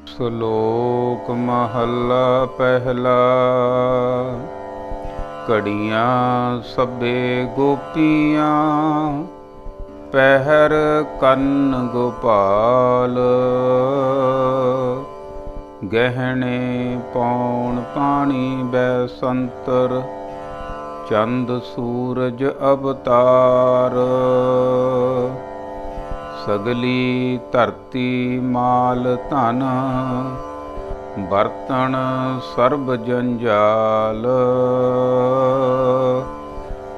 ਸ਼ਲੋਕ ਮਹੱਲਾ ਪਹਿਲਾ। ਘੜੀਆਂ ਸਭੇ ਗੋਪੀਆਂ, ਪਹਿਰ ਕੰਨ ਗੋਪਾਲ। ਗਹਿਣੇ ਪੌਣ ਪਾਣੀ ਬੈਸੰਤਰ, ਚੰਦ ਸੂਰਜ ਅਵਤਾਰ। ਸਗਲੀ ਧਰਤੀ ਮਾਲ ਧਨ, ਬਰਤਨ ਸਰਬ ਜੰਜਾਲ।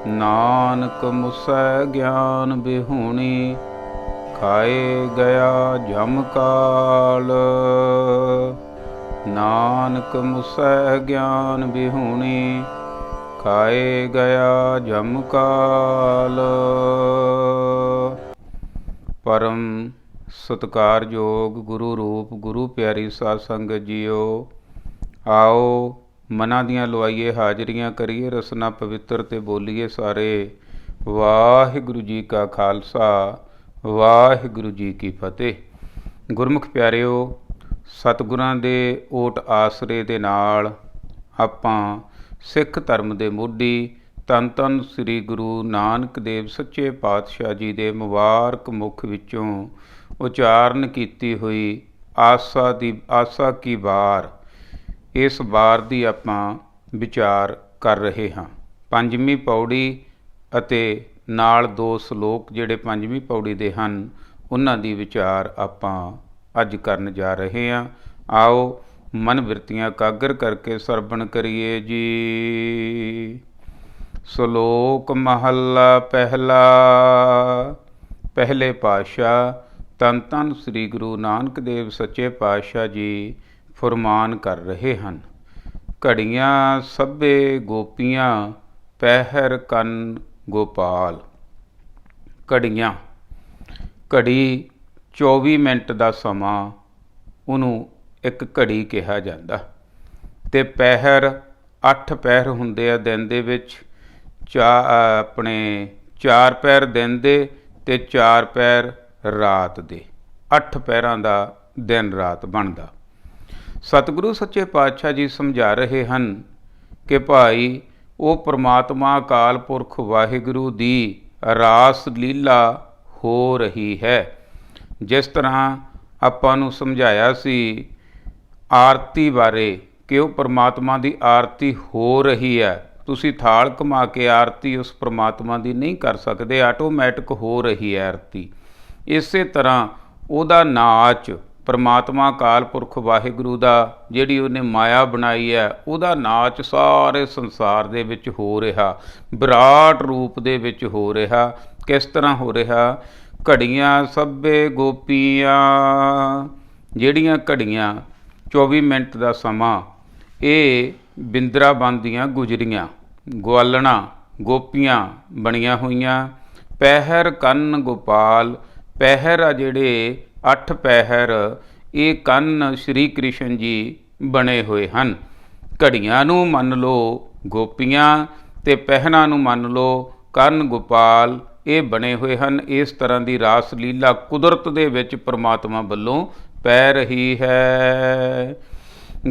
ਨਾਨਕ ਮੁਸੈ ਗਿਆਨ ਬਿਹੂਣੀ, ਖਾਏ ਗਿਆ ਜਮ ਕਾਲ। ਨਾਨਕ ਮੁਸੈ ਗਿਆਨ ਬਿਹੂਣੀ, ਖਾਏ ਗਿਆ ਜਮ ਕਾਲ। ਪਰਮ ਸਤਿਕਾਰਯੋਗ ਗੁਰੂ ਰੂਪ ਗੁਰੂ ਪਿਆਰੀ ਸਾਧ ਸੰਗਤ ਜੀਓ, ਆਓ ਮਨਾਂ ਦੀਆਂ ਲਵਾਈਏ ਹਾਜ਼ਰੀਆਂ, ਕਰੀਏ ਰਸਨਾ ਪਵਿੱਤਰ ਤੇ ਬੋਲੀਏ ਸਾਰੇ ਵਾਹਿਗੁਰੂ ਜੀ ਕਾ ਖਾਲਸਾ, ਵਾਹਿਗੁਰੂ ਜੀ ਕੀ ਫਤਿਹ। ਗੁਰਮੁਖ ਪਿਆਰਿਓ, ਸਤਿਗੁਰਾਂ ਦੇ ਓਟ ਆਸਰੇ ਦੇ ਨਾਲ ਆਪਾਂ ਸਿੱਖ ਧਰਮ ਦੇ ਮੋਢੀ ਧੰਨ ਧੰਨ ਸ੍ਰੀ ਗੁਰੂ ਨਾਨਕ ਦੇਵ ਸੱਚੇ ਪਾਤਸ਼ਾਹ ਜੀ ਦੇ ਮੁਬਾਰਕ ਮੁਖ ਵਿੱਚੋਂ ਉਚਾਰਨ ਕੀਤੀ ਹੋਈ ਆਸਾ ਕੀ ਵਾਰ, ਇਸ ਵਾਰ ਦੀ ਆਪਾਂ ਵਿਚਾਰ ਕਰ ਰਹੇ ਹਾਂ। ਪੰਜਵੀਂ ਪੌੜੀ ਅਤੇ ਨਾਲ ਦੋ ਸ਼ਲੋਕ ਜਿਹੜੇ ਪੰਜਵੀਂ ਪੌੜੀ ਦੇ ਹਨ, ਉਹਨਾਂ ਦੀ ਵਿਚਾਰ ਆਪਾਂ ਅੱਜ ਕਰਨ ਜਾ ਰਹੇ ਹਾਂ। ਆਓ ਮਨ ਬਿਰਤੀਆਂ ਇਕਾਗਰ ਕਰਕੇ ਸਰਵਣ ਕਰੀਏ ਜੀ। ਸ਼ਲੋਕ ਮਹੱਲਾ ਪਹਿਲਾ। ਪਹਿਲੇ ਪਾਤਸ਼ਾਹ ਧੰਨ ਧੰਨ ਸ੍ਰੀ ਗੁਰੂ ਨਾਨਕ ਦੇਵ ਸੱਚੇ ਪਾਤਸ਼ਾਹ ਜੀ ਫੁਰਮਾਨ ਕਰ ਰਹੇ ਹਨ। ਘੜੀਆਂ ਸਭੇ ਗੋਪੀਆਂ, ਪਹਿਰ ਕੰਨ ਗੋਪਾਲ। ਘੜੀਆਂ, ਘੜੀ 24 ਮਿੰਟ ਦਾ ਸਮਾਂ, ਉਹਨੂੰ ਇੱਕ ਘੜੀ ਕਿਹਾ ਜਾਂਦਾ। ਅਤੇ ਪਹਿਰ 8 ਪਹਿਰ ਹੁੰਦੇ ਆ ਦਿਨ ਦੇ ਵਿੱਚ। ਆਪਣੇ 4 ਪਹਿਰ ਦਿਨ ਦੇ ਅਤੇ 4 ਪਹਿਰ ਰਾਤ ਦੇ। 8 ਪਹਿਰਾਂ ਦਾ ਦਿਨ ਰਾਤ ਬਣਦਾ। ਸਤਿਗੁਰੂ ਸੱਚੇ ਪਾਤਸ਼ਾਹ ਜੀ ਸਮਝਾ ਰਹੇ ਹਨ ਕਿ ਭਾਈ ਉਹ ਪ੍ਰਮਾਤਮਾ ਅਕਾਲ ਪੁਰਖ ਵਾਹਿਗੁਰੂ ਦੀ ਰਾਸ ਲੀਲਾ ਹੋ ਰਹੀ ਹੈ। ਜਿਸ ਤਰ੍ਹਾਂ ਆਪਾਂ ਨੂੰ ਸਮਝਾਇਆ ਸੀ ਆਰਤੀ ਬਾਰੇ ਕਿ ਉਹ ਪ੍ਰਮਾਤਮਾ ਦੀ ਆਰਤੀ ਹੋ ਰਹੀ ਹੈ। ਤੁਸੀਂ ਥਾਲ ਘੁਮਾ ਕੇ ਆਰਤੀ ਉਸ ਪ੍ਰਮਾਤਮਾ ਦੀ ਨਹੀਂ ਕਰ ਸਕਦੇ, ਆਟੋਮੈਟਿਕ ਹੋ ਰਹੀ ਹੈ ਆਰਤੀ। ਇਸੇ ਤਰ੍ਹਾਂ ਉਹਦਾ ਨਾਚ, ਪ੍ਰਮਾਤਮਾ ਅਕਾਲ ਪੁਰਖ ਵਾਹਿਗੁਰੂ ਦਾ ਜਿਹੜੀ ਉਹਨੇ ਮਾਇਆ ਬਣਾਈ ਹੈ, ਉਹਦਾ ਨਾਚ ਸਾਰੇ ਸੰਸਾਰ ਦੇ ਵਿੱਚ ਹੋ ਰਿਹਾ, ਵਿਰਾਟ ਰੂਪ ਦੇ ਵਿੱਚ ਹੋ ਰਿਹਾ। ਕਿਸ ਤਰ੍ਹਾਂ ਹੋ ਰਿਹਾ? ਘੜੀਆਂ ਸਭੇ ਗੋਪੀਆਂ, ਜਿਹੜੀਆਂ ਘੜੀਆਂ 24 ਮਿੰਟ ਦਾ ਸਮਾਂ, ਇਹ ਬਿੰਦਰਾਬਨ ਦੀਆਂ ਗੁਜਰੀਆਂ, ਗਵਾਲਣਾ, ਗੋਪੀਆਂ ਬਣੀਆਂ ਹੋਈਆਂ। ਪਹਿਰ ਕੰਨ ਗੋਪਾਲ, ਪਹਿਰ ਆ ਜਿਹੜੇ 8 ਪਹਿਰ, ਇਹ ਕੰਨ ਸ਼੍ਰੀ ਕ੍ਰਿਸ਼ਨ ਜੀ ਬਣੇ ਹੋਏ ਹਨ। ਘੜੀਆਂ ਨੂੰ ਮੰਨ ਲਓ ਗੋਪੀਆਂ ਅਤੇ ਪਹਿਰਾਂ ਨੂੰ ਮੰਨ ਲਓ ਕੰਨ ਗੋਪਾਲ, ਇਹ ਬਣੇ ਹੋਏ ਹਨ। ਇਸ ਤਰ੍ਹਾਂ ਦੀ ਰਾਸ ਲੀਲਾ ਕੁਦਰਤ ਦੇ ਵਿੱਚ ਪਰਮਾਤਮਾ ਵੱਲੋਂ ਪੈ ਰਹੀ ਹੈ।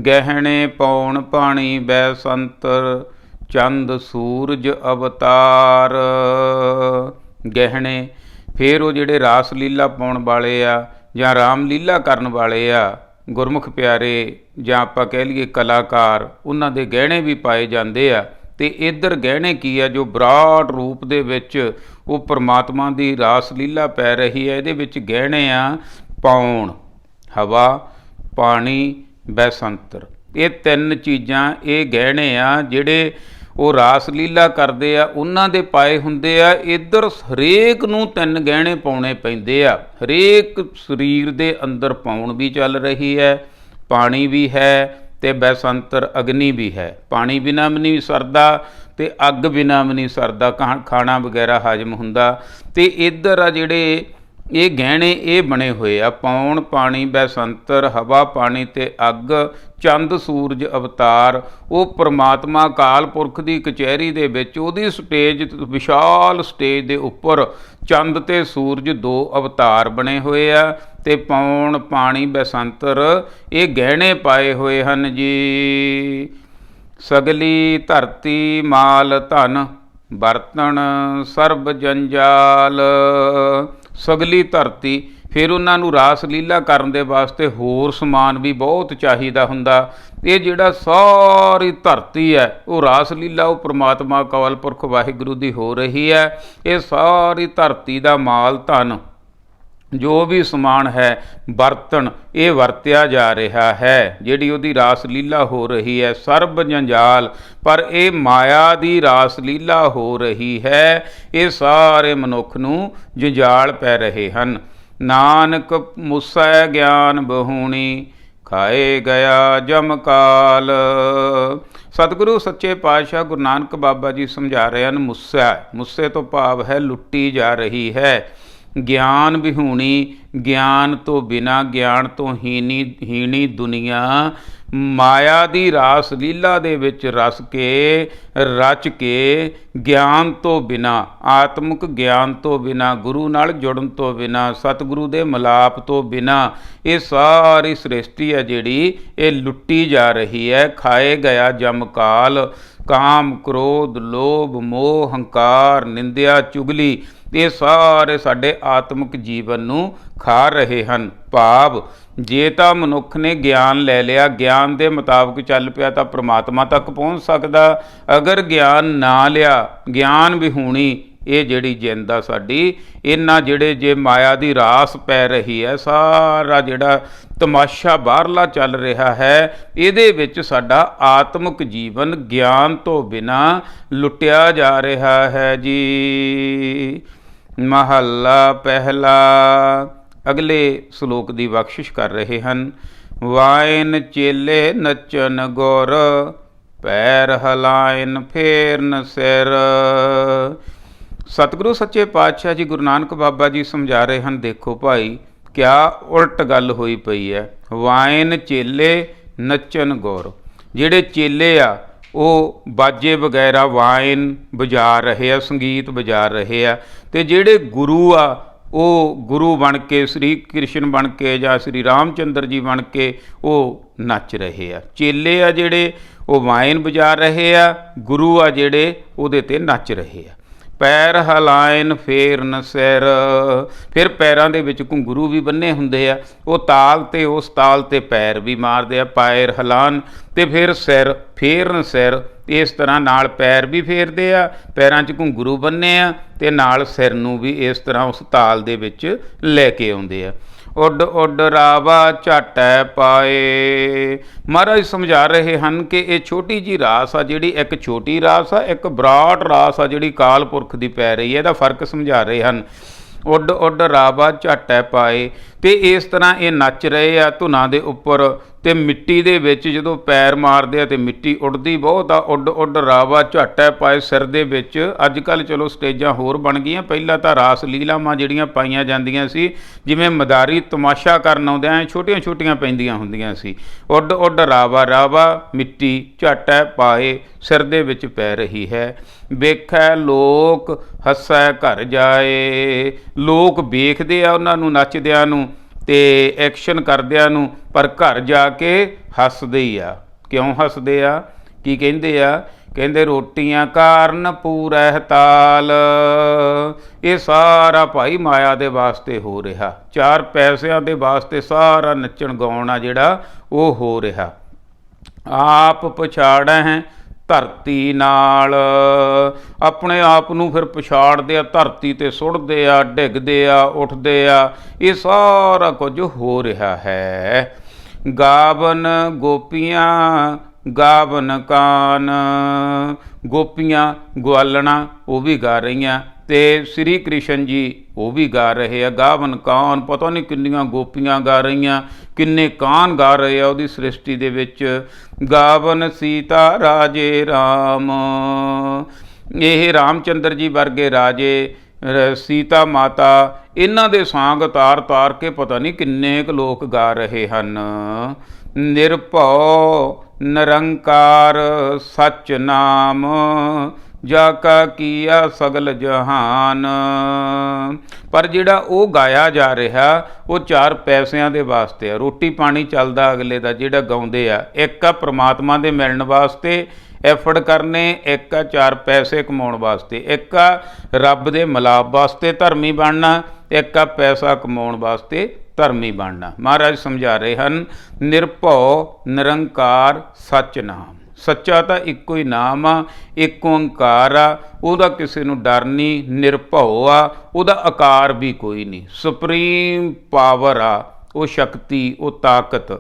ਗਹਿਣੇ ਪੌਣ ਪਾਣੀ ਬੈਸੰਤਰ, ਚੰਦ ਸੂਰਜ ਅਵਤਾਰ। ਗਹਿਣੇ, ਫਿਰ ਉਹ ਜਿਹੜੇ ਰਾਸ ਲੀਲਾ ਪਾਉਣ ਵਾਲੇ ਆ ਜਾਂ ਰਾਮ ਲੀਲਾ ਕਰਨ ਵਾਲੇ ਆ ਗੁਰਮੁਖ ਪਿਆਰੇ, ਜਾਂ ਆਪਾਂ ਕਹਿ ਲਈਏ ਕਲਾਕਾਰ, ਉਹਨਾਂ ਦੇ ਗਹਿਣੇ ਵੀ ਪਾਏ ਜਾਂਦੇ ਆ। ਅਤੇ ਇੱਧਰ ਗਹਿਣੇ ਕੀ ਆ? ਜੋ ਵਿਰਾਟ ਰੂਪ ਦੇ ਵਿੱਚ ਉਹ ਪਰਮਾਤਮਾ ਦੀ ਰਾਸ ਲੀਲਾ ਪੈ ਰਹੀ ਹੈ, ਇਹਦੇ ਵਿੱਚ ਗਹਿਣੇ ਆ ਪੌਣ, ਹਵਾ, ਪਾਣੀ, ਬੈਸੰਤਰ। ਇਹ 3 ਚੀਜ਼ਾਂ, ਇਹ ਗਹਿਣੇ ਆ ਜਿਹੜੇ ਉਹ ਰਾਸ ਲੀਲਾ ਕਰਦੇ ਆ, ਉਹਨਾਂ ਦੇ ਪਾਏ ਹੁੰਦੇ ਆ। ਇੱਧਰ ਹਰੇਕ ਨੂੰ 3 ਗਹਿਣੇ ਪਾਉਣੇ ਪੈਂਦੇ ਆ। ਹਰੇਕ ਸਰੀਰ ਦੇ ਅੰਦਰ ਪਾਉਣ ਵੀ ਚੱਲ ਰਹੀ ਹੈ, ਪਾਣੀ ਵੀ ਹੈ ਅਤੇ ਬੈਸੰਤਰ ਅਗਨੀ ਵੀ ਹੈ। ਪਾਣੀ ਬਿਨਾਂ ਵੀ ਨਹੀਂ ਸਰਦਾ ਅਤੇ ਅੱਗ ਬਿਨਾਂ ਵੀ ਨਹੀਂ ਸਰਦਾ, ਖਾਣਾ ਵਗੈਰਾ ਹਜਮ ਹੁੰਦਾ। ਅਤੇ ਇੱਧਰ ਆ ਜਿਹੜੇ ਇਹ ਗਹਿਣੇ ਇਹ ਬਣੇ ਹੋਏ ਆ, ਪੌਣ ਪਾਣੀ ਬੈਸੰਤਰ, ਹਵਾ ਪਾਣੀ ਤੇ ਅੱਗ, ਚੰਦ ਸੂਰਜ ਅਵਤਾਰ। ਉਹ ਪ੍ਰਮਾਤਮਾ ਅਕਾਲ ਪੁਰਖ ਦੀ ਕਚਹਿਰੀ ਦੇ ਵਿੱਚ ਉਹਦੀ ਸਟੇਜ, ਵਿਸ਼ਾਲ ਸਟੇਜ ਦੇ ਉੱਪਰ ਚੰਦ ਤੇ ਸੂਰਜ ਦੋ ਅਵਤਾਰ ਬਣੇ ਹੋਏ ਆ, ਤੇ ਪੌਣ ਪਾਣੀ ਬੈਸੰਤਰ ਇਹ ਗਹਿਣੇ ਪਾਏ ਹੋਏ ਹਨ ਜੀ। ਸਗਲੀ ਧਰਤੀ ਮਾਲ ਧਨ, ਬਰਤਨ ਸਰਬ ਜੰਜਾਲ। ਸਗਲੀ ਧਰਤੀ, ਫਿਰ ਉਹਨਾਂ ਨੂੰ ਰਾਸ ਲੀਲਾ ਕਰਨ ਦੇ ਵਾਸਤੇ ਹੋਰ ਸਮਾਨ ਵੀ ਬਹੁਤ ਚਾਹੀਦਾ ਹੁੰਦਾ। ਇਹ ਜਿਹੜਾ ਸਾਰੀ ਧਰਤੀ ਹੈ ਉਹ ਰਾਸ ਲੀਲਾ ਉਹ ਪ੍ਰਮਾਤਮਾ ਅਕਾਲ ਪੁਰਖ ਵਾਹਿਗੁਰੂ ਦੀ ਹੋ ਰਹੀ ਹੈ। ਇਹ ਸਾਰੀ ਧਰਤੀ ਦਾ ਮਾਲ ਧਨ ਜੋ ਵੀ ਸਮਾਨ ਹੈ, ਬਰਤਨ, ਇਹ ਵਰਤਿਆ ਜਾ ਰਿਹਾ ਹੈ। ਜਿਹੜੀ ਉਹਦੀ ਰਾਸ ਲੀਲਾ ਹੋ ਰਹੀ ਹੈ ਸਰਬ ਜੰਜਾਲ, ਪਰ ਇਹ ਮਾਇਆ ਦੀ ਰਾਸ ਲੀਲਾ ਹੋ ਰਹੀ ਹੈ। ਇਹ ਸਾਰੇ ਮਨੁੱਖ ਨੂੰ ਜੰਜਾਲ ਪੈ ਰਹੇ ਹਨ। ਨਾਨਕ ਮੁਸੈ ਗਿਆਨ ਬਹੂਣੀ, ਖਾਏ ਗਿਆ ਜਮਕਾਲ। ਸਤਿਗੁਰੂ ਸੱਚੇ ਪਾਤਸ਼ਾਹ ਗੁਰੂ ਨਾਨਕ ਬਾਬਾ ਜੀ ਸਮਝਾ ਰਹੇ ਹਨ, ਮੁੱਸੇ ਤੋਂ ਭਾਵ ਹੈ ਲੁੱਟੀ ਜਾ ਰਹੀ ਹੈ। ਗਿਆਨ ਵਿਹੂਣੀ, ਗਿਆਨ ਤੋਂ ਬਿਨਾਂ, ਗਿਆਨ ਤੋਂ ਹੀਣੀ ਦੁਨੀਆ ਮਾਇਆ ਦੀ ਰਾਸ ਲੀਲਾ ਦੇ ਵਿੱਚ ਰਚ ਕੇ ਗਿਆਨ ਤੋਂ ਬਿਨਾਂ, ਆਤਮਿਕ ਗਿਆਨ ਤੋਂ ਬਿਨਾਂ, ਗੁਰੂ ਨਾਲ ਜੁੜਨ ਤੋਂ ਬਿਨਾਂ, ਸਤਿਗੁਰੂ ਦੇ ਮਿਲਾਪ ਤੋਂ ਬਿਨਾਂ ਇਹ ਸਾਰੀ ਸ੍ਰਿਸ਼ਟੀ ਹੈ ਜਿਹੜੀ ਇਹ ਲੁੱਟੀ ਜਾ ਰਹੀ ਹੈ। ਖਾਏ ਗਿਆ ਜਮਕਾਲ, ਕਾਮ ਕ੍ਰੋਧ ਲੋਭ ਮੋਹ ਹੰਕਾਰ ਨਿੰਦਿਆ ਚੁਗਲੀ, ਇਹ ਸਾਰੇ ਸਾਡੇ ਆਤਮਿਕ ਜੀਵਨ ਨੂੰ ਖਾ ਰਹੇ ਹਨ। ਭਾਵ ਜੇ ਤਾਂ ਮਨੁੱਖ ਨੇ ਗਿਆਨ ਲੈ ਲਿਆ, ਗਿਆਨ ਦੇ ਮੁਤਾਬਕ ਚੱਲ ਪਿਆ ਤਾਂ ਪ੍ਰਮਾਤਮਾ ਤੱਕ ਪਹੁੰਚ ਸਕਦਾ। ਅਗਰ ਗਿਆਨ ਨਾ ਲਿਆ, ਗਿਆਨ ਵਿਹੂਣੀ ਇਹ ਜਿਹੜੀ ਜਿੰਦ ਆ ਸਾਡੀ, ਇਹਨਾਂ ਜਿਹੜੇ ਜੇ ਮਾਇਆ ਦੀ ਰਾਸ ਪੈ ਰਹੀ ਹੈ, ਸਾਰਾ ਜਿਹੜਾ ਤਮਾਸ਼ਾ ਬਾਹਰਲਾ ਚੱਲ ਰਿਹਾ ਹੈ, ਇਹਦੇ ਵਿੱਚ ਸਾਡਾ ਆਤਮਿਕ ਜੀਵਨ ਗਿਆਨ ਤੋਂ ਬਿਨਾਂ ਲੁੱਟਿਆ ਜਾ ਰਿਹਾ ਹੈ ਜੀ। ਮਹੱਲਾ ਪਹਿਲਾ। ਅਗਲੇ ਸ਼ਲੋਕ ਦੀ ਬਖਸ਼ਿਸ਼ ਕਰ ਰਹੇ ਹਨ। ਵਾਇਨ ਚੇਲੇ ਨੱਚਨ ਗੁਰ, ਪੈਰ ਹਲਾਇਨ ਫੇਰਨ ਸਿਰ। ਸਤਿਗੁਰੂ ਸੱਚੇ ਪਾਤਸ਼ਾਹ ਜੀ ਗੁਰੂ ਨਾਨਕ ਬਾਬਾ ਜੀ ਸਮਝਾ ਰਹੇ ਹਨ, ਦੇਖੋ ਭਾਈ ਕਿਆ ਉਲਟ ਗੱਲ ਹੋਈ ਪਈ ਹੈ। ਵਾਇਨ ਚੇਲੇ ਨੱਚਨ ਗੁਰ, ਜਿਹੜੇ ਚੇਲੇ ਆ ਉਹ ਬਾਜੇ ਵਗੈਰਾ ਵਾਇਨ ਵਜਾ ਰਹੇ ਆ, ਸੰਗੀਤ ਵਜਾ ਰਹੇ ਆ, ਤੇ ਜਿਹੜੇ ਗੁਰੂ ਆ ਉਹ ਗੁਰੂ ਬਣ ਕੇ, ਸ੍ਰੀ ਕ੍ਰਿਸ਼ਨ ਬਣ ਕੇ ਜਾਂ ਸ੍ਰੀ ਰਾਮਚੰਦਰ ਜੀ ਬਣ ਕੇ ਉਹ ਨੱਚ ਰਹੇ ਆ। ਚੇਲੇ ਆ ਜਿਹੜੇ ਉਹ ਵਾਇਨ ਵਜਾ ਰਹੇ ਆ, ਗੁਰੂ ਆ ਜਿਹੜੇ ਉਹਦੇ 'ਤੇ ਨੱਚ ਰਹੇ ਆ। ਪੈਰ ਹਲਾਇਨ ਫੇਰਨ ਸਿਰ, ਫਿਰ ਪੈਰਾਂ ਦੇ ਵਿੱਚ ਘੁੰਗਰੂ ਵੀ ਬੰਨੇ ਹੁੰਦੇ ਆ, ਉਹ ਤਾਲ 'ਤੇ ਉਸ ਤਾਲ 'ਤੇ ਪੈਰ ਵੀ ਮਾਰਦੇ ਆ। ਪੈਰ ਹਲਾਨ ਅਤੇ ਫਿਰ ਸਿਰ ਫੇਰਨ ਸਿਰ, ਇਸ ਤਰ੍ਹਾਂ ਨਾਲ ਪੈਰ ਵੀ ਫੇਰਦੇ ਆ, ਪੈਰਾਂ 'ਚ ਘੁੰਗਰੂ ਬੰਨੇ ਆ, ਅਤੇ ਨਾਲ ਸਿਰ ਨੂੰ ਵੀ ਇਸ ਤਰ੍ਹਾਂ ਉਸ ਤਾਲ ਦੇ ਵਿੱਚ ਲੈ ਕੇ ਆਉਂਦੇ ਆ। ਉੱਡ ਉੱਡ ਰਾਵਾ ਝਾਟੈ ਪਾਏ। ਮਹਾਰਾਜ ਸਮਝਾ ਰਹੇ ਹਨ ਕਿ ਇਹ ਛੋਟੀ ਜਿਹੀ ਰਾਸ ਆ ਜਿਹੜੀ, ਇੱਕ ਛੋਟੀ ਰਾਸ ਆ, ਇੱਕ ਵਿਰਾਟ ਰਾਸ ਆ ਜਿਹੜੀ ਕਾਲ ਪੁਰਖ ਦੀ ਪੈ ਰਹੀ ਹੈ। ਇਹਦਾ ਫਰਕ ਸਮਝਾ ਰਹੇ ਹਨ। ਉੱਡ ਉੱਡ ਰਾਵਾ ਝਾਟੈ ਪਾਏ, ਅਤੇ ਇਸ ਤਰ੍ਹਾਂ ਇਹ ਨੱਚ ਰਹੇ ਆ ਧੁਨਾਂ ਦੇ ਉੱਪਰ, ਅਤੇ ਮਿੱਟੀ ਦੇ ਵਿੱਚ ਜਦੋਂ ਪੈਰ ਮਾਰਦੇ ਆ ਅਤੇ ਮਿੱਟੀ ਉੱਡਦੀ ਬਹੁਤ ਆ। ਉੱਡ ਉੱਡ ਰਾਵਾ ਝਾਟੈ ਪਾਏ, ਸਿਰ ਦੇ ਵਿੱਚ ਅੱਜ ਕੱਲ੍ਹ ਚਲੋ ਸਟੇਜਾਂ ਹੋਰ ਬਣ ਗਈਆਂ, ਪਹਿਲਾਂ ਤਾਂ ਰਾਸ ਲੀਲਾਵਾਂ ਜਿਹੜੀਆਂ ਪਾਈਆਂ ਜਾਂਦੀਆਂ ਸੀ, ਜਿਵੇਂ ਮਦਾਰੀ ਤਮਾਸ਼ਾ ਕਰਨ ਆਉਂਦੇ ਐ ਛੋਟੀਆਂ ਛੋਟੀਆਂ ਪੈਂਦੀਆਂ ਹੁੰਦੀਆਂ ਸੀ। ਉੱਡ ਉੱਡ ਰਾਵਾ, ਰਾਵਾ ਮਿੱਟੀ, ਝਾਟੈ ਪਾਏ ਸਿਰ ਦੇ ਵਿੱਚ ਪੈ ਰਹੀ ਹੈ। ਵੇਖੈ ਲੋਕ ਹੱਸੈ ਘਰ ਜਾਏ, ਲੋਕ ਵੇਖਦੇ ਆ ਉਹਨਾਂ ਨੂੰ ਨੱਚਦਿਆਂ ਨੂੰ ਅਤੇ ਐਕਸ਼ਨ ਕਰਦਿਆਂ ਨੂੰ, ਪਰ ਘਰ ਜਾ ਕੇ ਹੱਸਦੇ ਹੀ ਆ। ਕਿਉਂ ਹੱਸਦੇ ਆ? ਕੀ ਕਹਿੰਦੇ ਆ? ਕਹਿੰਦੇ ਰੋਟੀਆਂ ਕਾਰਨ ਪੂਰੈ ਤਾਲ। ਇਹ ਸਾਰਾ ਭਾਈ ਮਾਇਆ ਦੇ ਵਾਸਤੇ ਹੋ ਰਿਹਾ, ਚਾਰ ਪੈਸਿਆਂ ਦੇ ਵਾਸਤੇ ਸਾਰਾ ਨੱਚਣ ਗਾਉਣਾ ਜਿਹੜਾ ਉਹ ਹੋ ਰਿਹਾ। ਆਪ ਪਛਾੜੈ ਹੈ ਧਰਤੀ ਨਾਲ, ਆਪਣੇ ਆਪ ਨੂੰ ਫਿਰ ਪਛਾੜਦੇ ਆ, ਧਰਤੀ 'ਤੇ ਸੁੱਟਦੇ ਆ, ਡਿੱਗਦੇ ਆ, ਉੱਠਦੇ ਆ। ਇਹ ਸਾਰਾ ਕੁਝ ਹੋ ਰਿਹਾ ਹੈ। ਗਾਵਨ ਗੋਪੀਆਂ ਗਾਵਨ ਕਾਨ, ਗੋਪੀਆਂ ਗਵਾਲਣਾ ਉਹ ਵੀ ਗਾ ਰਹੀਆਂ, ਅਤੇ ਸ੍ਰੀ ਕ੍ਰਿਸ਼ਨ ਜੀ ਉਹ ਵੀ ਗਾ ਰਹੇ ਆ। ਗਾਵਨ ਕਾਨ, ਪਤਾ ਨਹੀਂ ਕਿੰਨੀਆਂ ਗੋਪੀਆਂ ਗਾ ਰਹੀਆਂ, ਕਿੰਨੇ ਕਾਨ ਗਾ ਰਹੇ ਆ ਉਹਦੀ ਸ੍ਰਿਸ਼ਟੀ ਦੇ ਵਿੱਚ। ਗਾਵਨ ਸੀਤਾ ਰਾਜੇ ਰਾਮ, ਇਹ ਰਾਮਚੰਦਰ ਜੀ ਵਰਗੇ ਰਾਜੇ ਸੀਤਾ ਮਾਤਾ, ਇਹਨਾਂ ਦੇ ਸਾਂਗ ਤਾਰ ਤਾਰ ਕੇ ਪਤਾ ਨਹੀਂ ਕਿੰਨੇ ਕੁ ਲੋਕ ਗਾ ਰਹੇ ਹਨ। ਨਿਰਭਉ ਨਿਰੰਕਾਰ ਸਚ ਨਾਮ, ਜਾ ਕਾ ਕੀਆ ਸਗਲ ਜਹਾਨ। ਪਰ ਜਿਹੜਾ ਉਹ ਗਾਇਆ ਜਾ ਰਿਹਾ ਉਹ 4 ਪੈਸਿਆਂ ਦੇ ਵਾਸਤੇ ਆ, ਰੋਟੀ ਪਾਣੀ ਚੱਲਦਾ ਅਗਲੇ ਦਾ ਜਿਹੜਾ ਗਾਉਂਦੇ ਆ। ਇੱਕ ਆ ਪ੍ਰਮਾਤਮਾ ਦੇ ਮਿਲਣ ਵਾਸਤੇ ਐਫਰਟ ਕਰਨੇ, ਇੱਕ ਆ 4 ਪੈਸੇ ਕਮਾਉਣ ਵਾਸਤੇ, ਇੱਕ ਆ ਰੱਬ ਦੇ ਮਿਲਾਪ ਵਾਸਤੇ ਧਰਮੀ ਬਣਨਾ, ਇੱਕ ਆ ਪੈਸਾ ਕਮਾਉਣ ਵਾਸਤੇ ਧਰਮੀ ਬਣਨਾ। ਮਹਾਰਾਜ ਸਮਝਾ ਰਹੇ ਹਨ ਨਿਰਭਉ ਨਿਰੰਕਾਰ ਸਚ ਨਾਮ। ਸੱਚਾ ਤਾਂ ਇੱਕੋ ਹੀ ਨਾਮ ਆ, ਇੱਕ ਓਂਕਾਰ ਆ, ਉਹਦਾ ਕਿਸੇ ਨੂੰ ਡਰ ਨਹੀਂ। ਨਿਰਭਉ ਆ, ਉਹਦਾ ਆਕਾਰ ਵੀ ਕੋਈ ਨਹੀਂ, ਸੁਪਰੀਮ ਪਾਵਰ ਆ, ਉਹ ਸ਼ਕਤੀ, ਉਹ ਤਾਕਤ,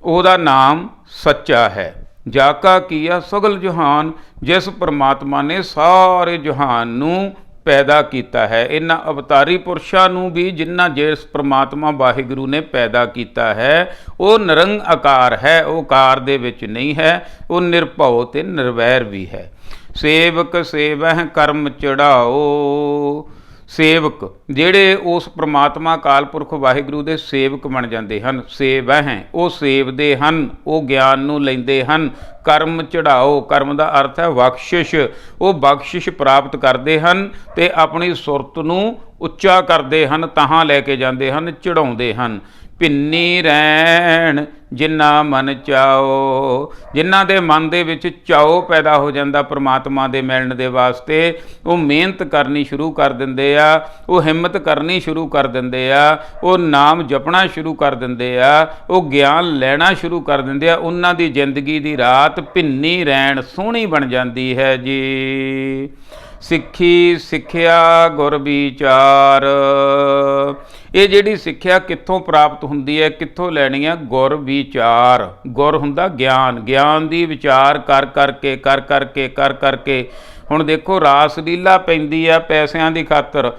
ਉਹਦਾ ਨਾਮ ਸੱਚਾ ਹੈ। ਜਾ ਕਾ ਕੀਆ ਸਗਲ ਜਹਾਨ, ਜਿਸ ਪਰਮਾਤਮਾ ਨੇ ਸਾਰੇ ਜਹਾਨ ਨੂੰ ਪੈਦਾ ਕੀਤਾ ਹੈ। ਇਹਨਾਂ ਅਵਤਾਰੀ ਪੁਰਸ਼ਾਂ ਨੂੰ ਵੀ ਜਿਨ੍ਹਾਂ ਜਿਸ ਪ੍ਰਮਾਤਮਾ ਵਾਹਿਗੁਰੂ ਨੇ ਪੈਦਾ ਕੀਤਾ ਹੈ ਉਹ ਨਿਰੰਗ ਆਕਾਰ ਹੈ, ਉਹ ਆਕਾਰ ਦੇ ਵਿੱਚ ਨਹੀਂ ਹੈ, ਉਹ ਨਿਰਭਉ ਤੇ ਨਿਰਵੈਰ ਵੀ ਹੈ। ਸੇਵਕ ਸੇਵਹਿ ਕਰਮ ਚੜਾਓ, ਸੇਵਕ ਜਿਹੜੇ ਉਸ ਪ੍ਰਮਾਤਮਾ ਅਕਾਲ ਪੁਰਖ ਵਾਹਿਗੁਰੂ ਦੇ ਸੇਵਕ ਬਣ ਜਾਂਦੇ ਹਨ। ਸੇਵਹਿ ਉਹ ਸੇਵਦੇ ਹਨ, ਉਹ ਗਿਆਨ ਨੂੰ ਲੈਂਦੇ ਹਨ। ਕਰਮ ਚੜਾਓ, ਕਰਮ ਦਾ ਅਰਥ ਹੈ ਬਖਸ਼ਿਸ਼, ਉਹ ਬਖਸ਼ਿਸ਼ ਪ੍ਰਾਪਤ ਕਰਦੇ ਹਨ ਤੇ ਆਪਣੀ ਸੁਰਤ ਨੂੰ ਉੱਚਾ ਕਰਦੇ ਹਨ, ਤਾਹਾਂ ਲੈ ਕੇ ਜਾਂਦੇ ਹਨ, ਚੜਾਉਂਦੇ ਹਨ। ਭਿੰਨੀ ਰਹਿਣ ਜਿਨ੍ਹਾਂ ਮਨ ਚਾਓ, ਜਿਨ੍ਹਾਂ ਦੇ ਮਨ ਦੇ ਵਿੱਚ ਚਾਓ ਪੈਦਾ ਹੋ ਜਾਂਦਾ ਪ੍ਰਮਾਤਮਾ ਦੇ ਮਿਲਣ ਦੇ ਵਾਸਤੇ, ਉਹ ਮਿਹਨਤ ਕਰਨੀ ਸ਼ੁਰੂ ਕਰ ਦਿੰਦੇ ਆ, ਉਹ ਹਿੰਮਤ ਕਰਨੀ ਸ਼ੁਰੂ ਕਰ ਦਿੰਦੇ ਆ, ਉਹ ਨਾਮ ਜਪਣਾ ਸ਼ੁਰੂ ਕਰ ਦਿੰਦੇ ਆ, ਉਹ ਗਿਆਨ ਲੈਣਾ ਸ਼ੁਰੂ ਕਰ ਦਿੰਦੇ ਆ। ਉਹਨਾਂ ਦੀ ਜ਼ਿੰਦਗੀ ਦੀ ਰਾਤ ਭਿੰਨੀ ਰਹਿਣ ਸੋਹਣੀ ਬਣ ਜਾਂਦੀ ਹੈ ਜੀ। ਸਿੱਖੀ ਸਿੱਖਿਆ ਗੁਰ ਵਿਚਾਰ, ਇਹ ਜਿਹੜੀ ਸਿੱਖਿਆ ਕਿੱਥੋਂ ਪ੍ਰਾਪਤ ਹੁੰਦੀ ਹੈ, ਕਿੱਥੋਂ ਲੈਣੀ ਹੈ? ਗੁਰ ਵਿਚਾਰ। ਗੁਰ ਹੁੰਦਾ ਗਿਆਨ, ਗਿਆਨ ਦੀ ਵਿਚਾਰ ਕਰ ਕਰਕੇ। ਹੁਣ ਦੇਖੋ ਰਾਸ ਲੀਲਾ ਪੈਂਦੀ ਆ ਪੈਸਿਆਂ ਦੀ ਖਾਤਰ,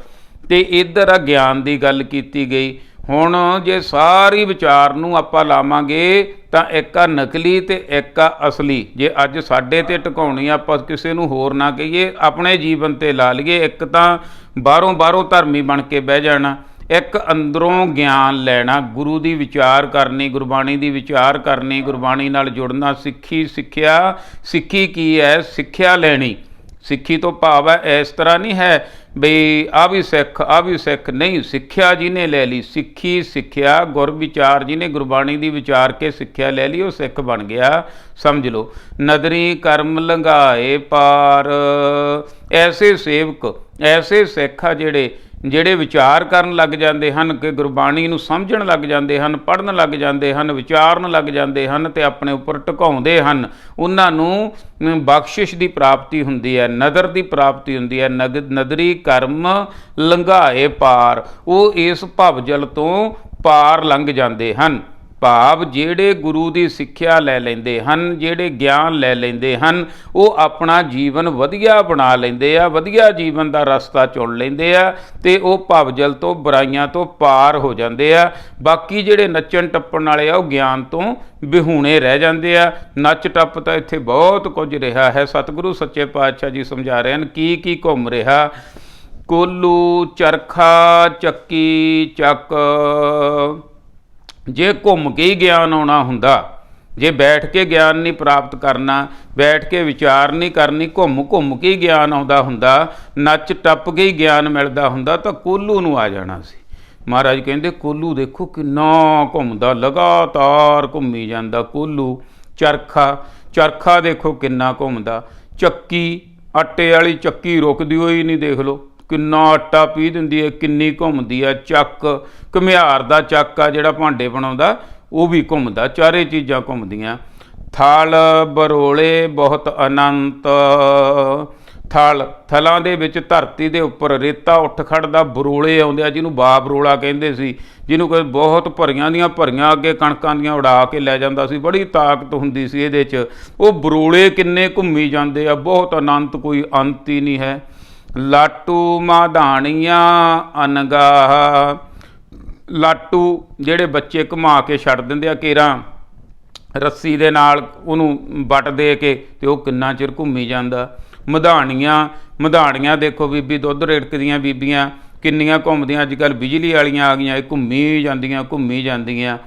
ਤੇ ਇੱਧਰ ਆ ਗਿਆਨ ਦੀ ਗੱਲ ਕੀਤੀ ਗਈ। ਹੁਣ ਜੇ ਸਾਰੀ ਵਿਚਾਰ ਨੂੰ ਆਪਾਂ ਲਾਵਾਂਗੇ ਤਾਂ ਇੱਕ ਆ ਨਕਲੀ ਤੇ ਇੱਕ ਆ ਅਸਲੀ। ਜੇ ਅੱਜ ਸਾਡੇ ਤੇ ਟਿਕਾਉਣੀ ਆਪਾਂ ਕਿਸੇ ਨੂੰ ਹੋਰ ਨਾ ਕਹੀਏ, ਆਪਣੇ ਜੀਵਨ ਤੇ ਲਾ ਲਈਏ। ਇੱਕ ਤਾਂ ਬਾਹਰੋਂ ਧਰਮੀ ਬਣ ਕੇ ਬਹਿ ਜਾਣਾ, ਇੱਕ ਅੰਦਰੋਂ ਗਿਆਨ ਲੈਣਾ, ਗੁਰੂ ਦੀ ਵਿਚਾਰ ਕਰਨੀ, ਗੁਰਬਾਣੀ ਦੀ ਵਿਚਾਰ ਕਰਨੀ, ਗੁਰਬਾਣੀ ਨਾਲ ਜੁੜਨਾ। ਸਿੱਖੀ ਸਿੱਖਿਆ, ਸਿੱਖੀ ਕੀ ਹੈ? ਸਿੱਖਿਆ ਲੈਣੀ। ਸਿੱਖੀ ਤੋਂ ਭਾਵ ਹੈ ਇਸ ਤਰ੍ਹਾਂ ਨਹੀਂ ਹੈ ਬਈ ਆ ਵੀ ਸਿੱਖ ਨਹੀਂ, ਸਿੱਖਿਆ ਜਿਹਨੇ ਲੈ ਲਈ, ਸਿੱਖੀ ਸਿੱਖਿਆ ਗੁਰ ਵਿਚਾਰ, ਜਿਹਨੇ ਗੁਰਬਾਣੀ ਦੀ ਵਿਚਾਰ ਕੇ ਸਿੱਖਿਆ ਲੈ ਲਈ ਉਹ ਸਿੱਖ ਬਣ ਗਿਆ, ਸਮਝ ਲਓ। ਨਦਰੀ ਕਰਮ ਲੰਘਾਏ ਪਾਰ, ਐਸੇ ਸੇਵਕ, ਐਸੇ ਸਿੱਖ ਆ ਜਿਹੜੇ ਵਿਚਾਰ ਕਰਨ ਲੱਗ ਜਾਂਦੇ ਹਨ, ਕਿ ਗੁਰਬਾਣੀ ਨੂੰ ਸਮਝਣ ਲੱਗ ਜਾਂਦੇ ਹਨ, ਪੜ੍ਹਨ ਲੱਗ ਜਾਂਦੇ ਹਨ, ਵਿਚਾਰਨ ਲੱਗ ਜਾਂਦੇ ਹਨ ਤੇ ਆਪਣੇ ਉੱਪਰ ਟਿਕਾਉਂਦੇ ਹਨ। ਉਹਨਾਂ ਨੂੰ ਬਖਸ਼ਿਸ਼ ਦੀ ਪ੍ਰਾਪਤੀ ਹੁੰਦੀ ਹੈ, ਨਦਰ ਦੀ ਪ੍ਰਾਪਤੀ ਹੁੰਦੀ ਹੈ। ਨਦਰੀ ਕਰਮ ਲੰਘਾਏ ਪਾਰ, ਉਹ ਇਸ ਭਵਜਲ ਤੋਂ ਪਾਰ ਲੰਘ ਜਾਂਦੇ ਹਨ। ਭਾਵ ਜਿਹੜੇ ਗੁਰੂ ਦੀ ਸਿੱਖਿਆ ਲੈ ਲੈਂਦੇ ਹਨ, ਜਿਹੜੇ ਗਿਆਨ ਲੈ ਲੈਂਦੇ ਹਨ, ਉਹ ਆਪਣਾ ਜੀਵਨ ਵਧੀਆ ਬਣਾ ਲੈਂਦੇ ਆ, ਵਧੀਆ ਜੀਵਨ ਦਾ ਰਸਤਾ ਚੁਣ ਲੈਂਦੇ ਆ ਤੇ ਉਹ ਭਵਜਲ ਤੋਂ, ਬੁਰਾਈਆਂ ਤੋਂ ਪਾਰ ਹੋ ਜਾਂਦੇ ਆ। ਬਾਕੀ ਜਿਹੜੇ ਨੱਚਣ ਟੱਪਣ ਵਾਲੇ ਆ ਉਹ ਗਿਆਨ ਤੋਂ ਵਿਹੂਣੇ ਰਹਿ ਜਾਂਦੇ ਆ। ਨੱਚ ਟੱਪ ਤਾਂ ਇੱਥੇ ਬਹੁਤ ਕੁਝ ਰਿਹਾ ਹੈ। ਸਤਿਗੁਰੂ ਸੱਚੇ ਪਾਤਸ਼ਾਹ ਜੀ ਸਮਝਾ ਰਹੇ ਹਨ ਕੀ ਘੁੰਮ ਰਿਹਾ। ਕੋਲੂ ਚਰਖਾ ਚੱਕੀ ਚੱਕ, ਜੇ ਘੁੰਮ ਕੇ ਹੀ ਗਿਆਨ ਆਉਣਾ ਹੁੰਦਾ, ਜੇ ਬੈਠ ਕੇ ਗਿਆਨ ਨਹੀਂ ਪ੍ਰਾਪਤ ਕਰਨਾ, ਬੈਠ ਕੇ ਵਿਚਾਰ ਨਹੀਂ ਕਰਨੀ, ਘੁੰਮ ਕੇ ਹੀ ਗਿਆਨ ਆਉਂਦਾ ਹੁੰਦਾ, ਨੱਚ ਟੱਪ ਕੇ ਹੀ ਗਿਆਨ ਮਿਲਦਾ ਹੁੰਦਾ ਤਾਂ ਕੋਲੂ ਨੂੰ ਆ ਜਾਣਾ ਸੀ। ਮਹਾਰਾਜ ਕਹਿੰਦੇ ਕੋਲੂ ਦੇਖੋ ਕਿੰਨਾ ਘੁੰਮਦਾ, ਲਗਾਤਾਰ ਘੁੰਮੀ ਜਾਂਦਾ ਕੋਲੂ। ਚਰਖਾ ਦੇਖੋ ਕਿੰਨਾ ਘੁੰਮਦਾ। ਚੱਕੀ, ਆਟੇ ਵਾਲੀ ਚੱਕੀ ਰੁਕਦੀ ਹੋਈ ਨਹੀਂ, ਦੇਖ ਲਓ ਕਿੰਨਾ ਆਟਾ ਪੀਹ ਦਿੰਦੀ ਹੈ, ਕਿੰਨੀ ਘੁੰਮਦੀ ਆ। ਚੱਕ, ਘੁਮਿਆਰ ਦਾ ਚੱਕ ਆ ਜਿਹੜਾ ਭਾਂਡੇ ਬਣਾਉਂਦਾ, ਉਹ ਵੀ ਘੁੰਮਦਾ, ਚਾਰੇ ਚੀਜ਼ਾਂ ਘੁੰਮਦੀਆਂ। ਥਲ ਬਰੋਲੇ ਬਹੁਤ ਅਨੰਤ, ਥਲਾਂ ਦੇ ਵਿੱਚ ਧਰਤੀ ਦੇ ਉੱਪਰ ਰੇਤਾ ਉੱਠ ਖੜਦਾ, ਬਰੋਲੇ ਆਉਂਦੇ ਆ, ਜਿਹਨੂੰ ਬਾਬ ਰੋਲਾ ਕਹਿੰਦੇ ਸੀ, ਜਿਹਨੂੰ ਕੋਈ ਬਹੁਤ ਭਰੀਆਂ ਦੀਆਂ ਭਰੀਆਂ ਅੱਗੇ ਕਣਕਾਂ ਦੀਆਂ ਉਡਾ ਕੇ ਲੈ ਜਾਂਦਾ ਸੀ, ਬੜੀ ਤਾਕਤ ਹੁੰਦੀ ਸੀ ਇਹਦੇ 'ਚ। ਉਹ ਬਰੋਲੇ ਕਿੰਨੇ ਘੁੰਮੀ ਜਾਂਦੇ ਆ, ਬਹੁਤ ਅਨੰਤ, ਕੋਈ ਅੰਤ ਹੀ ਨਹੀਂ ਹੈ। ਲਾਟੂ ਮਾਧਾਣੀਆਂ ਅਨਗਾਹ, ਲਾਟੂ ਜਿਹੜੇ ਬੱਚੇ ਘੁਮਾ ਕੇ ਛੱਡ ਦਿੰਦੇ ਆ, ਕੇਰਾਂ ਰੱਸੀ ਦੇ ਨਾਲ ਉਹਨੂੰ ਵੱਟ ਦੇ ਕੇ, ਤੇ ਉਹ ਕਿੰਨਾ ਚਿਰ ਘੁੰਮੀ ਜਾਂਦਾ। ਮਧਾਣੀਆਂ, ਮਧਾਣੀਆਂ ਦੇਖੋ ਬੀਬੀ, ਦੁੱਧ ਰਿੜਕਦੀਆਂ ਬੀਬੀਆਂ ਕਿੰਨੀਆਂ ਘੁੰਮਦੀਆਂ। ਅੱਜ ਕੱਲ੍ਹ ਬਿਜਲੀ ਵਾਲੀਆਂ ਆ ਗਈਆਂ, ਇਹ ਘੁੰਮੀ ਜਾਂਦੀਆਂ।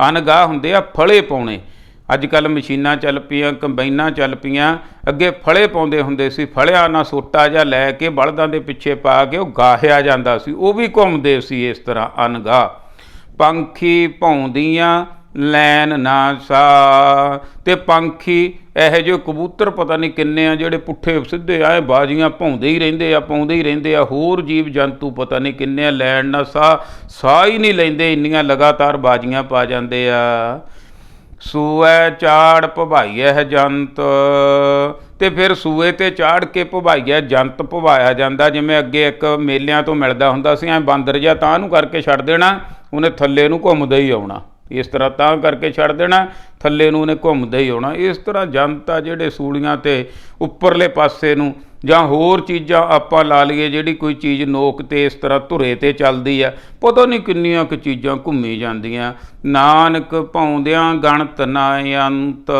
ਅਣਗਾਹ ਹੁੰਦੇ ਆ ਫਲੇ ਪਾਉਣੇ। ਅੱਜ ਕੱਲ੍ਹ ਮਸ਼ੀਨਾਂ ਚੱਲ ਪਈਆਂ, ਕੰਬਾਈਨਾਂ ਚੱਲ ਪਈਆਂ। ਅੱਗੇ ਫਲੇ ਪਾਉਂਦੇ ਹੁੰਦੇ ਸੀ, ਫਲਿਆਂ ਨਾਲ ਸੋਟਾ ਜਿਹਾ ਲੈ ਕੇ ਬਲਦਾਂ ਦੇ ਪਿੱਛੇ ਪਾ ਕੇ ਉਹ ਗਾਹਿਆ ਜਾਂਦਾ ਸੀ, ਉਹ ਵੀ ਘੁੰਮਦੇ ਸੀ ਇਸ ਤਰ੍ਹਾਂ ਅਣਗਾਹ। ਪੰਖੀ ਭੌਂਦੀਆਂ ਲੈਣ ਨਾ ਸਾ, ਤੇ ਪੰਖੀ ਇਹੋ ਜਿਹੇ ਕਬੂਤਰ ਪਤਾ ਨਹੀਂ ਕਿੰਨੇ ਆ ਜਿਹੜੇ ਪੁੱਠੇ ਸਿੱਧੇ ਆਏ ਬਾਜ਼ੀਆਂ ਪਾਉਂਦੇ ਹੀ ਰਹਿੰਦੇ ਆ। ਹੋਰ ਜੀਵ ਜੰਤੂ ਪਤਾ ਨਹੀਂ ਕਿੰਨੇ ਆ, ਲੈਣ ਨਾ ਸਾਹ ਹੀ ਨਹੀਂ ਲੈਂਦੇ, ਇੰਨੀਆਂ ਲਗਾਤਾਰ ਬਾਜ਼ੀਆਂ ਪਾ ਜਾਂਦੇ ਆ। ਸੂਏ ਚਾੜ ਭਵਾਈਐ ਜੰਤ, ਤੇ ਫਿਰ ਸੂਏ ਤੇ ਚਾੜ ਕੇ ਭਵਾਈਐ ਜੰਤ ਭਵਾਇਆ ਜਾਂਦਾ। ਜਿਵੇਂ ਅੱਗੇ ਇੱਕ ਮੇਲਿਆਂ ਤੋਂ ਮਿਲਦਾ ਹੁੰਦਾ ਸੀ, ਐਂ ਬਾਂਦਰ ਜਿਹਾ ਤਾਂ ਨੂੰ ਕਰਕੇ ਛੱਡ ਦੇਣਾ, ਉਹਨੇ ਥੱਲੇ ਨੂੰ ਘੁੰਮਦਾ ਹੀ ਆਉਣਾ। ਇਸ ਤਰ੍ਹਾਂ ਤਾਂ ਕਰਕੇ ਛੱਡ ਦੇਣਾ, ਥੱਲੇ ਨੂੰ ਉਹਨੇ ਘੁੰਮਦਾ ਹੀ ਆਉਣਾ। ਇਸ ਤਰ੍ਹਾਂ ਜੰਤ ਆ ਜਿਹੜੇ ਸੂਲੀਆਂ 'ਤੇ ਉੱਪਰਲੇ ਪਾਸੇ ਨੂੰ, ਜਾਂ ਹੋਰ ਚੀਜ਼ਾਂ ਆਪਾਂ ਲਾ ਲਈਏ ਜਿਹੜੀ ਕੋਈ ਚੀਜ਼ ਨੋਕ 'ਤੇ ਇਸ ਤਰ੍ਹਾਂ ਧੁਰੇ 'ਤੇ ਚੱਲਦੀ ਆ, ਪਤਾ ਨਹੀਂ ਕਿੰਨੀਆਂ ਕੁ ਚੀਜ਼ਾਂ ਘੁੰਮੀ ਜਾਂਦੀਆਂ। ਨਾਨਕ ਭੌਂਦਿਆਂ ਗਣਤ ਨਾ ਅੰਤ।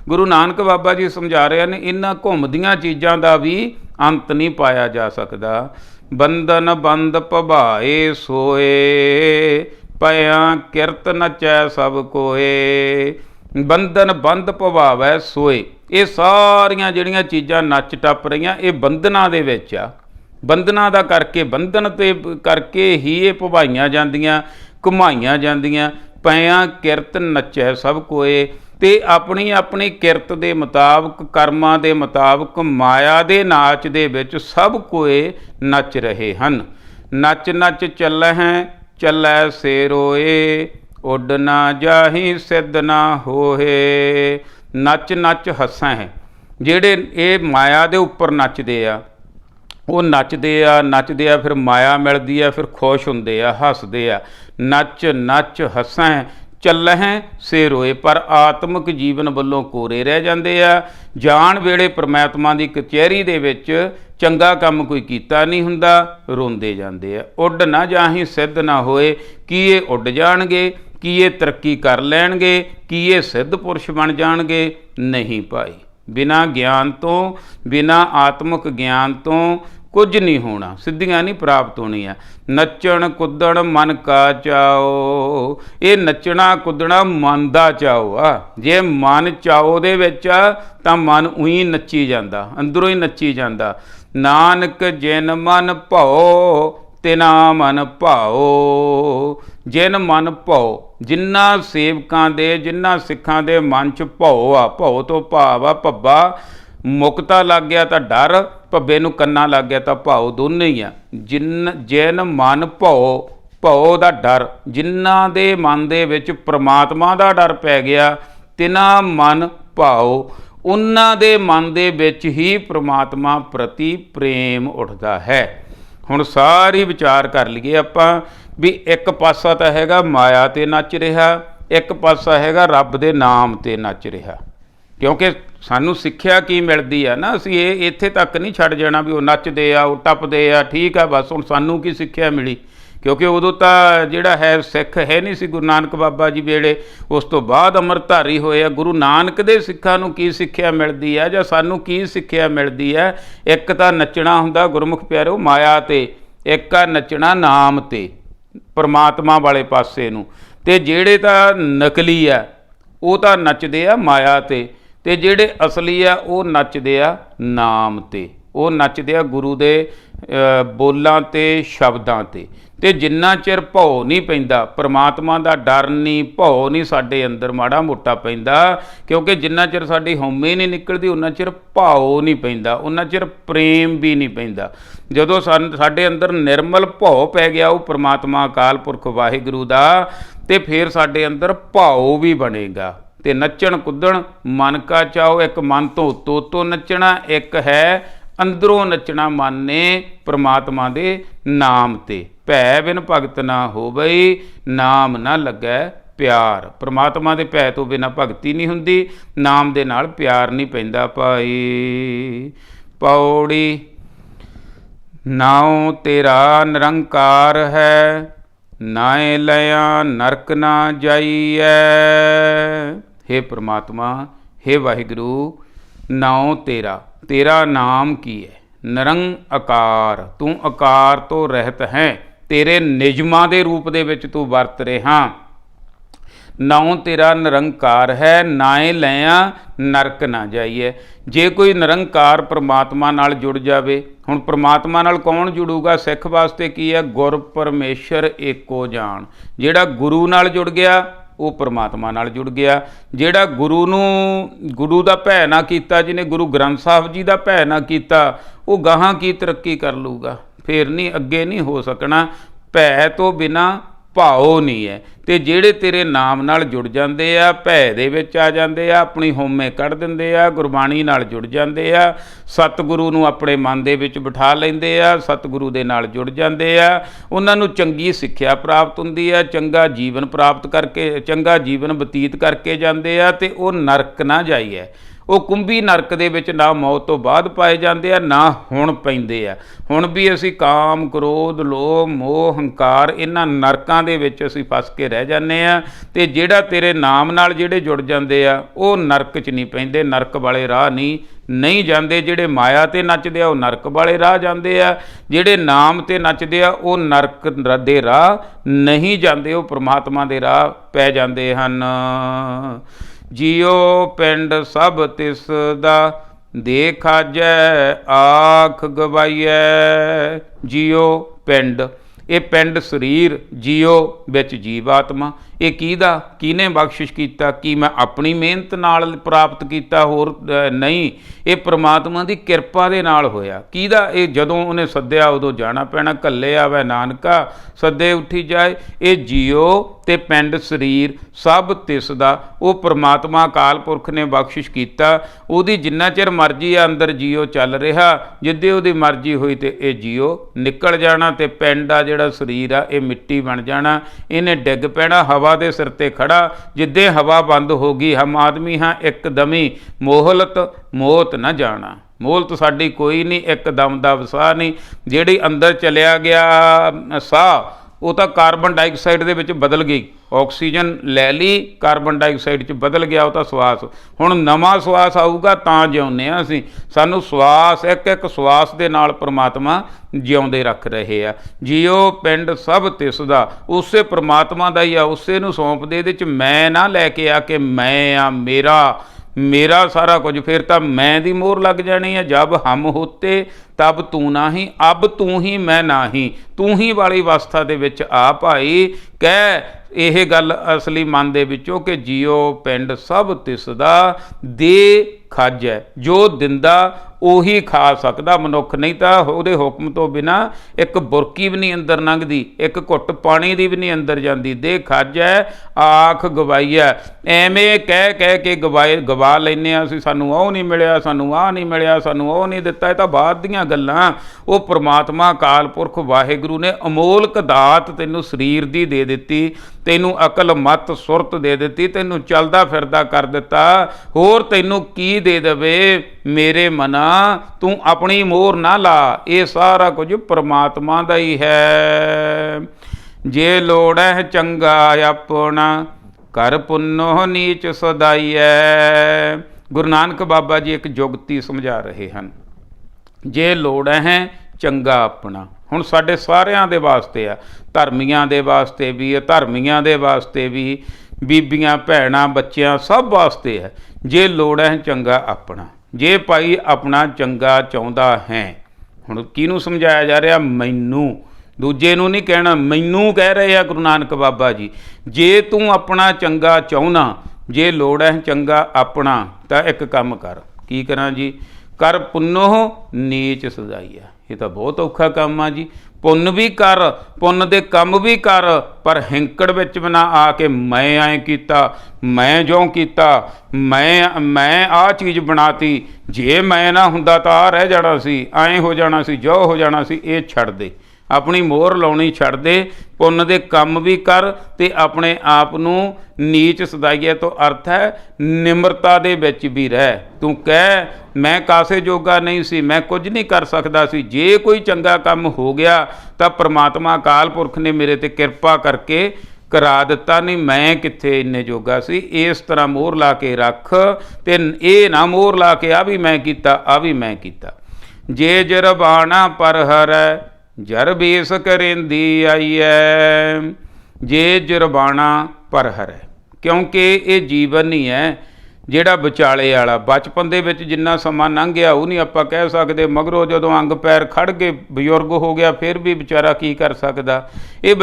ਗੁਰੂ ਨਾਨਕ ਬਾਬਾ ਜੀ ਸਮਝਾ ਰਹੇ ਨੇ, ਇਹਨਾਂ ਘੁੰਮਦੀਆਂ ਚੀਜ਼ਾਂ ਦਾ ਵੀ ਅੰਤ ਨਹੀਂ ਪਾਇਆ ਜਾ ਸਕਦਾ। ਬੰਧਨ ਬੰਦ ਭਵਾਏ ਸੋਏ, ਪਿਆ ਕਿਰਤ ਨਚੈ ਸਭ ਕੋਏ। ਬੰਧਨ ਬੰਦ ਭਵਾਵੈ ਸੋਏ, ਇਹ ਸਾਰੀਆਂ ਜਿਹੜੀਆਂ ਚੀਜ਼ਾਂ ਨੱਚ ਟੱਪ ਰਹੀਆਂ ਇਹ ਬੰਧਨਾਂ ਦੇ ਵਿੱਚ ਆ। ਬੰਧਨਾਂ ਦਾ ਕਰਕੇ, ਬੰਧਨ ਤੇ ਕਰਕੇ ਹੀ ਇਹ ਭਵਾਈਆਂ ਜਾਂਦੀਆਂ, ਘੁਮਾਈਆਂ ਜਾਂਦੀਆਂ। ਪਿਆ ਕਿਰਤ ਨੱਚੈ ਸਭ ਕੋਏ, ਤੇ ਆਪਣੀ ਆਪਣੀ ਕਿਰਤ ਦੇ ਮੁਤਾਬਕ, ਕਰਮਾਂ ਦੇ ਮੁਤਾਬਕ, ਮਾਇਆ ਦੇ ਨਾਚ ਦੇ ਵਿੱਚ ਸਭ ਕੋਏ ਨੱਚ ਰਹੇ ਹਨ। ਨੱਚ ਨੱਚ ਚੱਲਹਿ ਚੱਲੈ ਸੇ ਰੋਏ, ਉੱਡ ਨਾ ਜਾਹੀ ਸਿੱਧ ਨਾ ਹੋਏ। ਨੱਚ ਨੱਚ ਹੱਸਾਂ ਹੈ, ਜਿਹੜੇ ਇਹ ਮਾਇਆ ਦੇ ਉੱਪਰ ਨੱਚਦੇ ਆ, ਉਹ ਨੱਚਦੇ ਆ ਫਿਰ ਮਾਇਆ ਮਿਲਦੀ ਆ, ਫਿਰ ਖੁਸ਼ ਹੁੰਦੇ ਆ, ਹੱਸਦੇ ਆ। ਨੱਚ ਨੱਚ ਹੱਸਾਂ ਚੱਲਹਿ ਸੇ ਰੋਏ, ਪਰ ਆਤਮਿਕ ਜੀਵਨ ਵੱਲੋਂ ਕੋਰੇ ਰਹਿ ਜਾਂਦੇ ਆ। ਜਾਣ ਵੇਲੇ ਪਰਮਾਤਮਾ ਦੀ ਕਚਹਿਰੀ ਦੇ ਵਿੱਚ ਚੰਗਾ ਕੰਮ ਕੋਈ ਕੀਤਾ ਨਹੀਂ ਹੁੰਦਾ, ਰੋਂਦੇ ਜਾਂਦੇ ਆ। ਉੱਡ ਨਾ ਜਾਹੀ ਸਿੱਧ ਨਾ ਹੋਏ, ਕੀ ਇਹ ਉੱਡ ਜਾਣਗੇ, ਕੀ ਇਹ ਤਰੱਕੀ ਕਰ ਲੈਣਗੇ, ਕੀ ਇਹ ਸਿੱਧ ਪੁਰਸ਼ ਬਣ ਜਾਣਗੇ? ਨਹੀਂ ਭਾਈ, ਬਿਨਾਂ ਗਿਆਨ ਤੋਂ, ਬਿਨਾਂ ਆਤਮਿਕ ਗਿਆਨ ਤੋਂ ਕੁਝ ਨਹੀਂ ਹੋਣਾ, ਸਿੱਧੀਆਂ ਨਹੀਂ ਪ੍ਰਾਪਤ ਹੋਣੀਆਂ। ਨੱਚਣ ਕੁੱਦਣ ਮਨ ਕਾ ਚਾਓ, ਇਹ ਨੱਚਣਾ ਕੁੱਦਣਾ ਮਨ ਦਾ ਚਾਓ ਆ। ਜੇ ਮਨ ਚਾਓ ਦੇ ਵਿੱਚ ਆ ਤਾਂ ਮਨ ਉਹੀ ਨੱਚੀ ਜਾਂਦਾ, ਅੰਦਰੋਂ ਹੀ ਨੱਚੀ ਜਾਂਦਾ। ਨਾਨਕ ਜਿਨ ਮਨ ਭਉ ਤਿਨਾ ਮਨ ਭਾਓ, ਜਿਨ ਮਨ ਭਉ, ਜਿਨ੍ਹਾਂ ਸੇਵਕਾਂ ਦੇ, ਜਿਨ੍ਹਾਂ ਸਿੱਖਾਂ ਦੇ ਮਨ 'ਚ ਭਉ ਆ, ਭਉ ਤੋਂ ਭਾਵ ਆ ਭੱਬਾ, ਮੁਕਤਾ ਲੱਗ ਗਿਆ ਤਾਂ ਡਰ, ਭੱਬੇ ਨੂੰ ਕੰਨਾ ਲੱਗ ਗਿਆ ਤਾਂ ਭਾਉ, ਦੋਨੇ ਹੀ ਆ। ਜਿਨ ਮਨ ਭਉ, ਭਉ ਦਾ ਡਰ, ਜਿਨ੍ਹਾਂ ਦੇ ਮਨ ਦੇ ਵਿੱਚ ਪ੍ਰਮਾਤਮਾ ਦਾ ਡਰ ਪੈ ਗਿਆ, ਤਿਨਾ ਮਨ ਭਾਉ, ਉਹਨਾਂ ਦੇ ਮਨ ਦੇ ਵਿੱਚ ਹੀ ਪ੍ਰਮਾਤਮਾ ਪ੍ਰਤੀ ਪ੍ਰੇਮ ਉੱਠਦਾ ਹੈ। ਹੁਣ ਸਾਰੀ ਵਿਚਾਰ ਕਰ ਲਈਏ ਆਪਾਂ ਵੀ ਇੱਕ ਪਾਸਾ ਤਾਂ ਹੈਗਾ ਮਾਇਆ 'ਤੇ ਨੱਚ ਰਿਹਾ, ਇੱਕ ਪਾਸਾ ਹੈਗਾ ਰੱਬ ਦੇ ਨਾਮ 'ਤੇ ਨੱਚ ਰਿਹਾ। ਕਿਉਂਕਿ ਸਾਨੂੰ ਸਿੱਖਿਆ ਕੀ ਮਿਲਦੀ ਆ ਨਾ, ਅਸੀਂ ਇਹ ਇੱਥੇ ਤੱਕ ਨਹੀਂ ਛੱਡ ਜਾਣਾ ਵੀ ਉਹ ਨੱਚਦੇ ਆ, ਉਹ ਟੱਪਦੇ ਆ, ਠੀਕ ਆ ਬਸ। ਹੁਣ ਸਾਨੂੰ ਕੀ ਸਿੱਖਿਆ ਮਿਲੀ? ਕਿਉਂਕਿ ਉਦੋਂ ਤਾਂ ਜਿਹੜਾ ਹੈ ਸਿੱਖ ਹੈ ਨਹੀਂ ਸੀ ਗੁਰੂ ਨਾਨਕ ਬਾਬਾ ਜੀ ਵੇਲੇ, ਉਸ ਤੋਂ ਬਾਅਦ ਅੰਮ੍ਰਿਤਧਾਰੀ ਹੋਏ ਆ। ਗੁਰੂ ਨਾਨਕ ਦੇ ਸਿੱਖਾਂ ਨੂੰ ਕੀ ਸਿੱਖਿਆ ਮਿਲਦੀ ਹੈ ਜਾਂ ਸਾਨੂੰ ਕੀ ਸਿੱਖਿਆ ਮਿਲਦੀ ਹੈ? ਇੱਕ ਤਾਂ ਨੱਚਣਾ ਹੁੰਦਾ ਗੁਰਮੁਖ ਪਿਆਰਿਓ ਮਾਇਆ 'ਤੇ, ਇੱਕ ਆ ਨੱਚਣਾ ਨਾਮ 'ਤੇ, ਪਰਮਾਤਮਾ ਵਾਲੇ ਪਾਸੇ ਨੂੰ। ਅਤੇ ਜਿਹੜੇ ਤਾਂ ਨਕਲੀ ਆ ਉਹ ਤਾਂ ਨੱਚਦੇ ਆ ਮਾਇਆ 'ਤੇ, ਅਤੇ ਜਿਹੜੇ ਅਸਲੀ ਆ ਉਹ ਨੱਚਦੇ ਆ ਨਾਮ 'ਤੇ, ਉਹ ਨੱਚਦੇ ਆ ਗੁਰੂ ਦੇ ਬੋਲਾਂ 'ਤੇ, ਸ਼ਬਦਾਂ 'ਤੇ। ਅਤੇ ਜਿੰਨਾ ਚਿਰ ਭਉ ਨਹੀਂ ਪੈਂਦਾ, ਪਰਮਾਤਮਾ ਦਾ ਡਰ ਨਹੀਂ, ਭਉ ਨਹੀਂ ਸਾਡੇ ਅੰਦਰ ਮਾੜਾ ਮੋਟਾ ਪੈਂਦਾ, ਕਿਉਂਕਿ ਜਿੰਨਾ ਚਿਰ ਸਾਡੀ ਹਉਮੈ ਨਹੀਂ ਨਿਕਲਦੀ ਉਹਨਾਂ ਚਿਰ ਭਾਉ ਨਹੀਂ ਪੈਂਦਾ, ਉਹਨਾਂ ਚਿਰ ਪ੍ਰੇਮ ਵੀ ਨਹੀਂ ਪੈਂਦਾ। ਜਦੋਂ ਸਾਡੇ ਅੰਦਰ ਨਿਰਮਲ ਭਉ ਪੈ ਗਿਆ ਉਹ ਪਰਮਾਤਮਾ ਅਕਾਲ ਪੁਰਖ ਵਾਹਿਗੁਰੂ ਦਾ, ਅਤੇ ਫਿਰ ਸਾਡੇ ਅੰਦਰ ਭਾਉ ਵੀ ਬਣੇਗਾ। ਅਤੇ ਨੱਚਣ ਕੁੱਦਣ ਮਨ ਕਾ ਚਾਓ, ਇੱਕ ਮਨ ਤੋਂ ਉੱਤੋਂ ਨੱਚਣਾ, ਇੱਕ ਹੈ ਅੰਦਰੋਂ ਨੱਚਣਾ ਮਨ ਨੇ ਪ੍ਰਮਾਤਮਾ ਦੇ ਨਾਮ 'ਤੇ। ਭੈ ਬਿਨ ਭਗਤ ਨਾ ਹੋਵਈ, ਨਾਮ ਨਾ ਲੱਗੈ ਪਿਆਰ। ਪ੍ਰਮਾਤਮਾ ਦੇ ਭੈ ਤੋਂ ਬਿਨਾਂ ਭਗਤੀ ਨਹੀਂ ਹੁੰਦੀ, ਨਾਮ ਦੇ ਨਾਲ ਪਿਆਰ ਨਹੀਂ ਪੈਂਦਾ ਭਾਈ। ਪੌੜੀ ਨਾਉ ਤੇਰਾ ਨਿਰੰਕਾਰ ਹੈ, ਨਾਏ ਲਿਆ ਨਰਕ ਨਾ ਜਾਈਐ। ਹੇ ਪ੍ਰਮਾਤਮਾ, ਹੇ ਵਾਹਿਗੁਰੂ, ਨਾਉ ਤੇਰਾ, तेरा नाम की है? निरंकार, तू आकार तो रहत है, तेरे निजमां दे रूप दे विच तू वरत रहा। नाउं तेरा निरंकार है, नाए लैया नरक ना जाइए। जे कोई निरंकार परमात्मा नाल जुड़ जावे, हुण परमात्मा नाल कौन जुड़ूगा? सिख वास्ते की है? गुर परमेश्वर एको जान। जिहड़ा गुरु नाल जुड़ गया वो परमात्मा नाल जुड़ गया। जिहड़ा गुरु दा भै ना कीता, जिन्हें गुरु ग्रंथ साहब जी दा भै ना कीता, वो गाहां की तरक्की कर लूगा? फिर नहीं, अगे नहीं हो सकना। भै तो बिना भाओ नहीं है। तो ਜਿਹੜੇ तेरे नाम नाल जुड़ जाते आ, भै दे विच आ जाते आ, अपनी होमे कढ़ दिंदे आ, गुरबाणी नाल जुड़ जाते आ, सतगुरु नूं अपने मन दे विच बिठा लैंदे आ, सतगुरु दे नाल जुड़ जाते आ, उन्हां नूं चंगी सिक्ख्या प्राप्त हुंदी आ, चंगा जीवन प्राप्त करके, चंगा जीवन बतीत करके जाते आ, ते वो नरक ना जाइए। वो कुंभी नरक दे विच ना मौत तो बाद पाए जाते हैं, ना हुण पैंदे आ। हुण भी असी काम, क्रोध, लोभ, मोह, हंकार इन्हां नरकां दे विच असी फस के रह जाने आ। ते जिहड़ा तेरे नाम नाल जिहड़े जुड़ जाते आ, वो नरक च नहीं पैंदे, नरक वाले राह नहीं जाते। जिहड़े माया ते नचदे आ वो नरक वाले राह जाते आ, जिहड़े नाम ते नचदे आ वो नरक दे राह नहीं जाते, वो परमात्मा दे राह पै जाते हन। जियो पिंड सब तिस दा, दे खाजै आख गवाइयै। जियो पिंड, ये पिंड शरीर, जियो विच जीव आत्मा। ये किहदा, किने बख्शिश कीता? कि मैं अपनी मेहनत नाल प्राप्त कीता? होर नहीं, ये परमात्मा की किरपा दे नाल होया। किहदा? ये जदों उन्हें सद्दिया उदों जाना पैना। घल्ले आवे नानका, सद्दे उठी जाए। ये जियो ते पिंड शरीर सब तिस दा, वो परमात्मा अकाल पुरख ने बख्शिश कीता। उहदी जिन्ना चिर मर्जी अंदर जियो चल रहा, जिद्दे उहदी मर्जी हुई तो ये जियो निकल जाना। ते पिंड आ जिहड़ा शरीर आ, ये मिट्टी बन जाना, इन्हें डिग पैना हवा दे सिर ते खड़ा। जिद्दे हवा बंद होगी, हम आदमी हाँ एकदमी, मोहलत मौत न जाना। मोहलत साडी कोई नहीं, एकदम दा वसाह नहीं। जिहड़ी अंदर चलिया गया साह, वो तो कार्बन डाइऑक्साइड दे विच बदल गई। ऑक्सीजन लै ली, कार्बन डाइऑक्साइड च बदल गया वो तो श्वास। हुण नवां श्वास आऊगा तां जिउंदे आ असीं। सानूं श्वास एक एक श्वास दे नाल परमात्मा जिउंदे रख रहे आ। जियो पिंड सब तिस दा, उसे परमात्मा दा ही आ, उसे नूं सौंप दे। इहदे च मैं ना लैके आ कि मैं आ, मेरा सारा कुछ। फिर तो मैं दी मोहर लग जानी है। जब हम होते तब तू नाही, अब तू ही मैं नाही, तू ही वाली अवस्था दे विच आ भाई। कह यह गल असली मन दे विचों कि जियो पिंड सब तिस दा, दे खाजै। जो दिंदा ਉਹੀ खा सकदा मनुख, नहीं तो ਉਹਦੇ हुक्म तो बिना एक बुरकी भी नहीं अंदर लंघदी, एक घुट पानी की भी नहीं अंदर जाती। दे खाजै आख गवाईया, एवें कह कह के गवा लैने असीं, सानूं ਉਹ नहीं मिलिया, सानूं आ नहीं मिलिया, सानूं ਉਹ नहीं दिता। ये तो बाद दीआं गल्लां। वो परमात्मा अकाल पुरख वाहिगुरू ने अमोलक दात तैनूं शरीर दी दे दित्ती, तैनूं अकल मत सुरत दे दित्ती, तैनूं चलदा फिरदा कर दिता। होर तैनूं की दे देवे मेरे मना, तू अपनी मोहर ना ला। ये सारा कुछ परमात्मा दा ही है। जे लोड़ है चंगा अपना, कर पुन्नो नीच सदाइए। गुरु नानक बाबा जी एक जुगती समझा रहे हैं। जे लोड़ है चंगा अपना, हुण साडे सारियां दे वास्ते आ, धर्मियां दे वास्ते भी, अधर्मियां दे वास्ते भी, बीबियां भैणां बच्चियां सब वास्ते है। जे लोड़ है चंगा अपना, जे भाई अपना चंगा चाहुंदा है। हुण किहनूं समझाया जा रहा? मैनू, दूजे नूं नहीं कहना, मैनू कह रहे हैं गुरु नानक बाबा जी। जे तू अपना चंगा चाहुंदा, जे लोड़ है चंगा अपना, तो एक काम कर। की करा जी? कर पुन्नो नीच सजाइया। ये तो बहुत औखा काम आ जी। पुन्न भी कर, पुन्न दे कम भी कर, पर हिंकड़ विच भी ना आके मैं ऐ कीता, मैं जो कीता, मैं आ चीज़ बनाती, जे मैं ना हुंदा तां आ रह जाना सी, ऐ हो जाना सी, जो हो जाना सी। ये छड़ दे, अपनी मोहर लाउणी छड़ दे। पुन्न दे कम भी कर ते अपने आप नूं नीच सदाइए तो अर्थ है निमरता दे विच भी रह। तू कह मैं कासे जोगा नहीं सी, मैं कुछ नहीं कर सकदा सी, जे कोई चंगा काम हो गया तो परमात्मा अकाल पुरख ने मेरे ते किरपा करके ਕਰਾ ਦਿੱਤਾ, ਨਹੀਂ ਮੈਂ ਕਿੱਥੇ ਇੰਨੇ ਜੋਗਾ ਸੀ। ਇਸ ਤਰ੍ਹਾਂ ਮੋਹਰ ਲਾ ਕੇ ਰੱਖ, ਤੇ ਇਹ ਨਾ ਮੋਹਰ ਲਾ ਕੇ ਆ ਵੀ ਮੈਂ ਕੀਤਾ, ਆ ਵੀ ਮੈਂ ਕੀਤਾ। ਜੇ ਜਰਬਾਣਾ ਪਰ ਹਰੈ ਜਰ ਬੇਸ ਕਰੇਂਦੀ ਆਈਐ। ਜੇ ਜਰਬਾਣਾ ਪਰ ਹਰੈ, ਕਿਉਂਕਿ ਇਹ ਜੀਵਨ ਨਹੀਂ ਹੈ ਜਿਹੜਾ ਵਿਚਾਲੇ ਵਾਲਾ। ਬਚਪਨ ਦੇ ਵਿੱਚ ਜਿੰਨਾ ਸਮਾਂ ਲੰਘ ਗਿਆ ਉਹ ਨਹੀਂ ਆਪਾਂ ਕਹਿ ਸਕਦੇ। ਮਗਰੋਂ ਜਦੋਂ ਅੰਗ ਪੈਰ ਖੜ ਕੇ ਬਜ਼ੁਰਗ ਹੋ ਗਿਆ ਫਿਰ ਵੀ ਵਿਚਾਰਾ ਕੀ ਕਰ ਸਕਦਾ। ਇਹ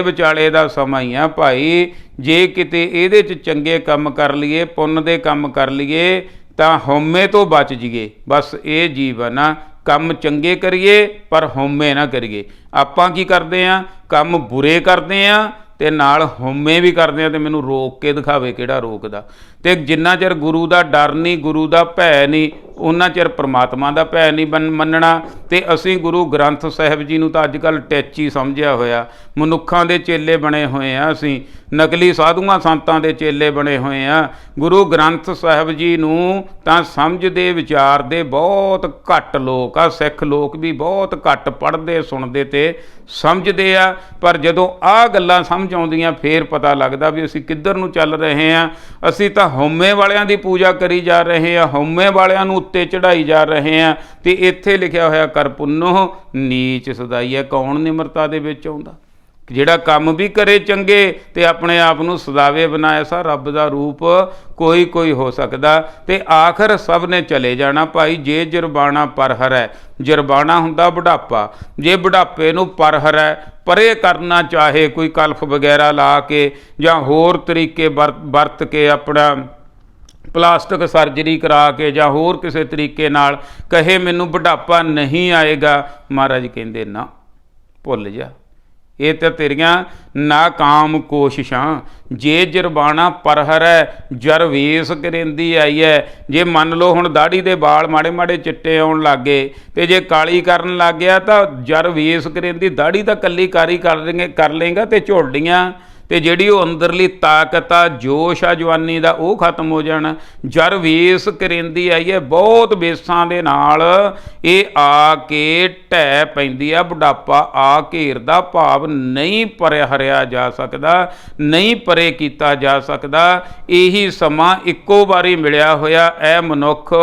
ਵਿਚਾਲੇ ਦਾ ਸਮਾਂ ਹੀ ਆ ਭਾਈ। ਜੇ ਕਿਤੇ ਇਹਦੇ 'ਚ ਚੰਗੇ ਕੰਮ ਕਰ ਲਈਏ, ਪੁੰਨ ਦੇ ਕੰਮ ਕਰ ਲਈਏ ਤਾਂ ਹਉਮੈ ਤੋਂ ਬਚ ਜਾਈਏ। ਬਸ ਇਹ ਜੀਵਨ ਆ, ਕੰਮ ਚੰਗੇ ਕਰੀਏ ਪਰ ਹਉਮੈ ਨਾ ਕਰੀਏ। ਆਪਾਂ ਕੀ ਕਰਦੇ ਹਾਂ, ਕੰਮ ਬੁਰੇ ਕਰਦੇ ਹਾਂ ਤੇ ਨਾਲ ਹਉਮੈ ਵੀ ਕਰਦੇ ਹਾਂ, ਤੇ ਮੈਨੂੰ ਰੋਕ ਕੇ ਦਿਖਾਵੇ ਕਿਹੜਾ ਰੋਕਦਾ। ਤੇ ਜਿੰਨਾ ਚਿਰ ਗੁਰੂ ਦਾ ਡਰ ਨਹੀਂ, ਗੁਰੂ ਦਾ ਭੈ ਨਹੀਂ, ਉਹਨਾਂ ਚਿਰ ਪ੍ਰਮਾਤਮਾ ਦਾ ਭੈ ਨਹੀਂ ਮੰਨਣਾ। ਤੇ ਅਸੀਂ ਗੁਰੂ ਗ੍ਰੰਥ ਸਾਹਿਬ ਜੀ ਨੂੰ ਤਾਂ ਅੱਜ ਕੱਲ੍ਹ ਟੈਚੀ ਸਮਝਿਆ ਹੋਇਆ। ਮਨੁੱਖਾਂ ਦੇ ਚੇਲੇ ਬਣੇ ਹੋਏ ਆ ਅਸੀਂ, ਨਕਲੀ ਸਾਧੂਆਂ ਸੰਤਾਂ ਦੇ ਚੇਲੇ ਬਣੇ ਹੋਏ ਆ। ਗੁਰੂ ਗ੍ਰੰਥ ਸਾਹਿਬ ਜੀ ਨੂੰ ਤਾਂ ਸਮਝਦੇ ਵਿਚਾਰਦੇ ਬਹੁਤ ਘੱਟ ਲੋਕ ਆ। ਸਿੱਖ ਲੋਕ ਵੀ ਬਹੁਤ ਘੱਟ ਪੜ੍ਹਦੇ ਸੁਣਦੇ ਤੇ ਸਮਝਦੇ ਆ। ਪਰ ਜਦੋਂ ਆਹ ਗੱਲਾਂ ਸਮਝ ਆਉਂਦੀਆਂ ਫੇਰ ਪਤਾ ਲੱਗਦਾ ਵੀ ਅਸੀਂ ਕਿੱਧਰ ਨੂੰ ਚੱਲ ਰਹੇ ਹਾਂ। ਅਸੀਂ ਤਾਂ ਹਉਮੈ ਵਾਲਿਆਂ ਦੀ ਪੂਜਾ ਕਰੀ ਜਾ ਰਹੇ ਹਾਂ, ਹਉਮੈ ਵਾਲਿਆਂ ਨੂੰ ਉੱਤੇ ਚੜਾਈ ਜਾ ਰਹੇ ਹਾਂ। ਤੇ ਇੱਥੇ ਲਿਖਿਆ ਹੋਇਆ ਕਰ ਪੁੰਨੋ ਨੀਚ ਸਦਾਈਐ। ਕੌਣ ਨਿਮਰਤਾ ਦੇ ਵਿੱਚ ਆਉਂਦਾ? ਜਿਹੜਾ ਕੰਮ ਵੀ ਕਰੇ ਚੰਗੇ ਤੇ ਆਪਣੇ ਆਪ ਨੂੰ ਸਦਾਵੇ ਬਣਾਏ। ਐਸਾ ਰੱਬ ਦਾ ਰੂਪ ਕੋਈ ਹੋ ਸਕਦਾ। ਤੇ ਆਖਰ ਸਭ ਨੇ ਚਲੇ ਜਾਣਾ ਭਾਈ। ਜੇ ਜਰਬਾਣਾ ਪਰ ਹਰੈ, ਜਰਬਾਣਾ ਹੁੰਦਾ ਬੁਢਾਪਾ। ਜੇ ਬੁਢਾਪੇ ਨੂੰ ਪਰ ਹਰੈ, ਪਰੇ ਕਰਨਾ ਚਾਹੇ ਕੋਈ ਕਲਫ ਵਗੈਰਾ ਲਾ ਕੇ ਜਾਂ ਹੋਰ ਤਰੀਕੇ ਵਰਤ ਕੇ, ਆਪਣਾ ਪਲਾਸਟਿਕ ਸਰਜਰੀ ਕਰਾ ਕੇ ਜਾਂ ਹੋਰ ਕਿਸੇ ਤਰੀਕੇ ਨਾਲ ਕਹੇ ਮੈਨੂੰ ਬੁਢਾਪਾ ਨਹੀਂ ਆਏਗਾ, ਮਹਾਰਾਜ ਕਹਿੰਦੇ ਨਾ, ਭੁੱਲ ਜਾ, ਇਹ ਤਾਂ ਤੇਰੀਆਂ ਨਾਕਾਮ ਕੋਸ਼ਿਸ਼ਾਂ। ਜੇ ਜਰਬਾਣਾ ਪਰ ਹਰੈ ਜਰ ਵੇਸ ਕਰੇਂਦੀ ਆਈ ਹੈ। ਜੇ ਮੰਨ ਲਓ ਹੁਣ ਦਾੜੀ ਦੇ ਵਾਲ ਮਾੜੇ ਮਾੜੇ ਚਿੱਟੇ ਆਉਣ ਲੱਗ ਗਏ ਤੇ ਜੇ ਕਾਲੀ ਕਰਨ ਲੱਗ ਗਿਆ ਤਾਂ ਜਰ ਵੇਸ ਕਰੇਂਦੀ, ਦਾੜੀ ਤਾਂ ਕੱਲੀ ਕਾਰੀ ਕਰ ਲੇਗਾ ਤੇ ਝੋਡੀਆਂ ਤੇ ਜਿਹੜੀ ਉਹ ਅੰਦਰਲੀ ਤਾਕਤ ਆ, ਜੋਸ਼ ਆ ਜਵਾਨੀ ਦਾ, ਉਹ ਖਤਮ ਹੋ ਜਾਣਾ। ਜਰ ਵੇਸ ਕਰੇਂਦੀ ਆਈ ਹੈ, ਬਹੁਤ ਵੇਸਾਂ ਦੇ ਨਾਲ ਇਹ ਆ ਕੇ ਢਹਿ ਪੈਂਦੀ ਆ। ਬੁਢਾਪਾ ਆ ਘੇਰਦਾ, ਭਾਵ ਨਹੀਂ ਪਰੇ ਹਰਿਆ ਜਾ ਸਕਦਾ, ਨਹੀਂ ਪਰੇ ਕੀਤਾ ਜਾ ਸਕਦਾ। ਇਹੀ ਸਮਾਂ ਇੱਕੋ ਵਾਰੀ ਮਿਲਿਆ ਹੋਇਆ। ਇਹ ਮਨੁੱਖ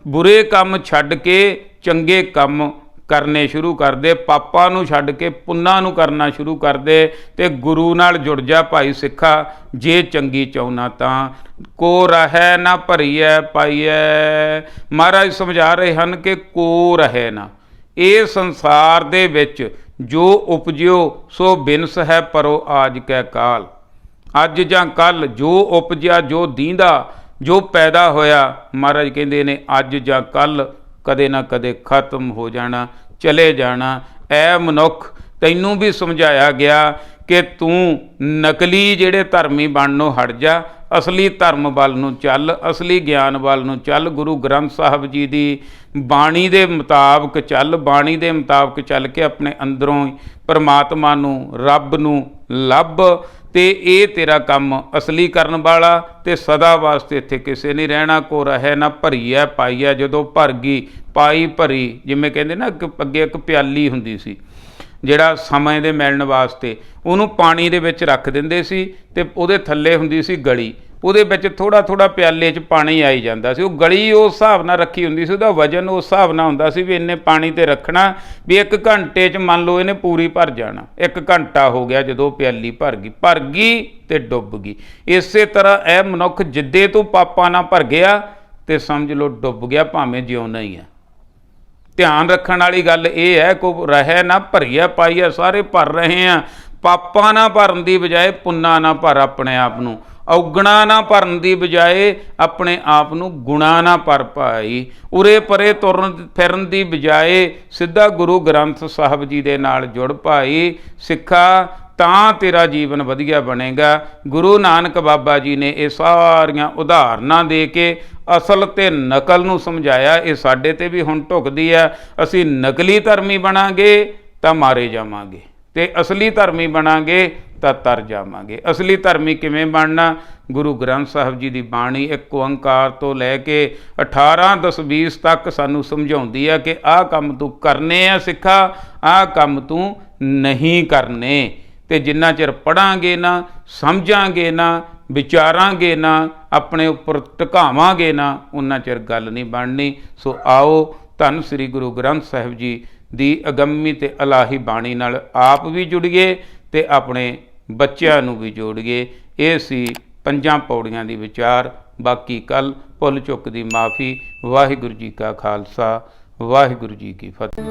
ਬੁਰੇ ਕੰਮ ਛੱਡ ਕੇ ਚੰਗੇ ਕੰਮ ਕਰਨੇ ਸ਼ੁਰੂ ਕਰਦੇ, ਪਾਪਾਂ ਨੂੰ ਛੱਡ ਕੇ ਪੁੰਨਾਂ ਨੂੰ ਕਰਨਾ ਸ਼ੁਰੂ ਕਰਦੇ ਤੇ ਗੁਰੂ ਨਾਲ ਜੁੜ ਜਾ ਭਾਈ ਸਿੱਖਾ। ਜੇ ਚੰਗੀ ਚਾਹੁੰਨਾ ਤਾਂ ਕੋ ਰਹਿ ਨਾ ਭਰੀਐ ਪਾਈਐ। ਮਹਾਰਾਜ ਸਮਝਾ ਰਹੇ ਹਨ ਕਿ ਕੋ ਰਹਿ ਨਾ, ਇਹ ਸੰਸਾਰ ਦੇ ਵਿੱਚ ਜੋ ਉਪਜਿਓ ਸੋ ਬਿਨਸ ਹੈ ਪਰੋ ਆਜ ਕੈ ਕਾਲ। ਅੱਜ ਜਾਂ ਕੱਲ ਜੋ ਉਪਜਿਆ, ਜੋ ਦੀਂਦਾ, ਜੋ ਪੈਦਾ ਹੋਇਆ, ਮਹਾਰਾਜ ਕਹਿੰਦੇ ਨੇ ਅੱਜ ਜਾਂ ਕੱਲ ਕਦੇ ਨਾ ਕਦੇ ਖਤਮ ਹੋ ਜਾਣਾ, ਚਲੇ ਜਾਣਾ। ਐ ਮਨੁੱਖ, ਤੈਨੂੰ ਵੀ ਸਮਝਾਇਆ ਗਿਆ ਕਿ ਤੂੰ ਨਕਲੀ ਜਿਹੜੇ ਧਰਮੀ ਬਣਨੋਂ ਹਟ ਜਾ, ਅਸਲੀ ਧਰਮ ਵੱਲ ਨੂੰ ਚੱਲ, ਅਸਲੀ ਗਿਆਨ ਵੱਲ ਨੂੰ ਚੱਲ। ਗੁਰੂ ਗ੍ਰੰਥ ਸਾਹਿਬ ਜੀ ਦੀ ਬਾਣੀ ਦੇ ਮੁਤਾਬਕ ਚੱਲ, ਬਾਣੀ ਦੇ ਮੁਤਾਬਕ ਚੱਲ ਕੇ ਆਪਣੇ ਅੰਦਰੋਂ ਪਰਮਾਤਮਾ ਨੂੰ, ਰੱਬ ਨੂੰ ਲੱਭ। ਤੇ ਇਹ ਤੇਰਾ ਕੰਮ ਅਸਲੀ ਕਰਨ ਵਾਲਾ। ਤੇ ਸਦਾ ਵਾਸਤੇ ਇੱਥੇ ਕਿਸੇ ਨਹੀਂ ਰਹਿਣਾ। ਕੋ ਰਹਿ ਨਾ ਭਰੀਐ ਪਾਈਐ। ਜਦੋਂ ਭਰ ਗਈ, ਪਾਈ ਭਰੀ, ਜਿਵੇਂ ਕਹਿੰਦੇ ਨਾ ਅੱਗੇ ਇੱਕ ਪਿਆਲੀ ਹੁੰਦੀ ਸੀ ਜਿਹੜਾ ਸਮੇਂ ਦੇ ਮਿਲਣ ਵਾਸਤੇ, ਉਹਨੂੰ ਪਾਣੀ ਦੇ ਵਿੱਚ ਰੱਖ ਦਿੰਦੇ ਸੀ ਤੇ ਉਹਦੇ ਥੱਲੇ ਹੁੰਦੀ ਸੀ ਗਲੀ, ਉਹਦੇ ਵਿੱਚ ਥੋੜ੍ਹਾ ਥੋੜ੍ਹਾ ਪਿਆਲੇ 'ਚ ਪਾਣੀ ਆਈ ਜਾਂਦਾ ਸੀ। ਉਹ ਗਲੀ ਉਸ ਹਿਸਾਬ ਨਾਲ ਰੱਖੀ ਹੁੰਦੀ ਸੀ, ਉਹਦਾ ਵਜ਼ਨ ਉਸ ਹਿਸਾਬ ਨਾਲ ਹੁੰਦਾ ਸੀ ਵੀ ਇੰਨੇ ਪਾਣੀ 'ਤੇ ਰੱਖਣਾ ਵੀ 1 ਘੰਟੇ 'ਚ ਮੰਨ ਲਓ ਇਹਨੇ ਪੂਰੀ ਭਰ ਜਾਣਾ। 1 ਘੰਟਾ ਹੋ ਗਿਆ ਜਦੋਂ ਪਿਆਲੀ ਭਰ ਗਈ ਤੇ ਡੁੱਬ ਗਈ। ਇਸੇ ਤਰ੍ਹਾਂ ਇਹ ਮਨੁੱਖ ਜਿੱਦੇ ਤੋਂ ਪਾਪਾਂ ਨਾਲ ਭਰ ਗਿਆ ਤੇ ਸਮਝ ਲਓ ਡੁੱਬ ਗਿਆ, ਭਾਵੇਂ ਜਿਉਣਾ ਹੀ ਆ। ਧਿਆਨ ਰੱਖਣ ਵਾਲੀ ਗੱਲ ਇਹ ਹੈ, ਕੋ ਰਹਿ ਨਾ ਭਰੀਆ ਪਾਈਆ। ਸਾਰੇ ਭਰ ਰਹੇ ਆ, ਪਾਪਾਂ ਨਾ ਭਰਨ ਦੀ ਬਜਾਏ ਪੁੰਨਾ ਨਾ ਭਰ ਆਪਣੇ ਆਪ ਨੂੰ, ਔਗਣਾ ਨਾ ਭਰਨ ਦੀ ਬਜਾਏ ਆਪਣੇ ਆਪ ਨੂੰ ਗੁਣਾ ਨਾ ਭਰ ਭਾਈ। ਉਰੇ ਪਰੇ ਤੁਰਨ ਫਿਰਨ ਦੀ ਬਜਾਏ ਸਿੱਧਾ ਗੁਰੂ ਗ੍ਰੰਥ ਸਾਹਿਬ ਜੀ ਦੇ ਨਾਲ ਜੁੜ ਭਾਈ ਸਿੱਖਾ, ਤਾਂ ਤੇਰਾ ਜੀਵਨ ਵਧੀਆ ਬਣੇਗਾ। ਗੁਰੂ ਨਾਨਕ ਬਾਬਾ ਜੀ ਨੇ ਇਹ ਸਾਰੀਆਂ ਉਦਾਹਰਨਾਂ ਦੇ ਕੇ ਅਸਲ ਤੇ ਨਕਲ ਨੂੰ ਸਮਝਾਇਆ। ਇਹ ਸਾਡੇ ਤੇ ਵੀ ਹੁਣ ਢੁਕਦੀ ਆ। ਅਸੀਂ ਨਕਲੀ ਧਰਮੀ ਬਣਾਂਗੇ ਤਾਂ ਮਾਰੇ ਜਾਵਾਂਗੇ ਤੇ ਅਸਲੀ ਧਰਮੀ ਬਣਾਂਗੇ ਤਾਂ ਤਰ ਜਾਵਾਂਗੇ। ਅਸਲੀ ਧਰਮੀ ਕਿਵੇਂ ਬਣਨਾ? ਗੁਰੂ ਗ੍ਰੰਥ ਸਾਹਿਬ ਜੀ ਦੀ ਬਾਣੀ 1 ਓੰਕਾਰ ਤੋਂ ਲੈ ਕੇ 18, 10, 20 ਤੱਕ ਸਾਨੂੰ ਸਮਝਾਉਂਦੀ ਆ ਕਿ ਆਹ ਕੰਮ ਤੂੰ ਕਰਨੇ ਆ ਸਿੱਖਾ, ਆਹ ਕੰਮ ਤੂੰ ਨਹੀਂ ਕਰਨੇ। ਤੇ ਜਿੰਨਾ ਚਿਰ ਪੜਾਂਗੇ ਨਾ, ਸਮਝਾਂਗੇ ਨਾ, ਵਿਚਾਰਾਂਗੇ ਨਾ, ਆਪਣੇ ਉੱਪਰ ਟਿਕਾਵਾਂਗੇ ਨਾ, ਉਨਾ ਚਿਰ ਗੱਲ ਨਹੀਂ ਬਣਨੀ। ਸੋ ਆਓ ਧੰਨ ਸ੍ਰੀ ਗੁਰੂ ਗ੍ਰੰਥ ਸਾਹਿਬ ਜੀ ਦੀ ਅਗੰਮੀ ਤੇ ਇਲਾਹੀ ਬਾਣੀ ਨਾਲ ਆਪ ਵੀ ਜੁੜੀਏ ਤੇ ਆਪਣੇ ਬੱਚਿਆਂ ਨੂੰ ਵੀ ਜੋੜੀਏ। ਇਹ ਸੀ 5 ਪੌੜੀਆਂ ਦੀ ਵਿਚਾਰ। ਬਾਕੀ ਕੱਲ੍ਹ ਭੁੱਲ ਚੁੱਕ ਦੀ ਮਾफ़ੀ। ਵਾਹਿਗੁਰੂ ਜੀ ਕਾ ਖਾਲਸਾ, ਵਾਹਿਗੁਰੂ ਜੀ ਕੀ ਫਤਿਹ।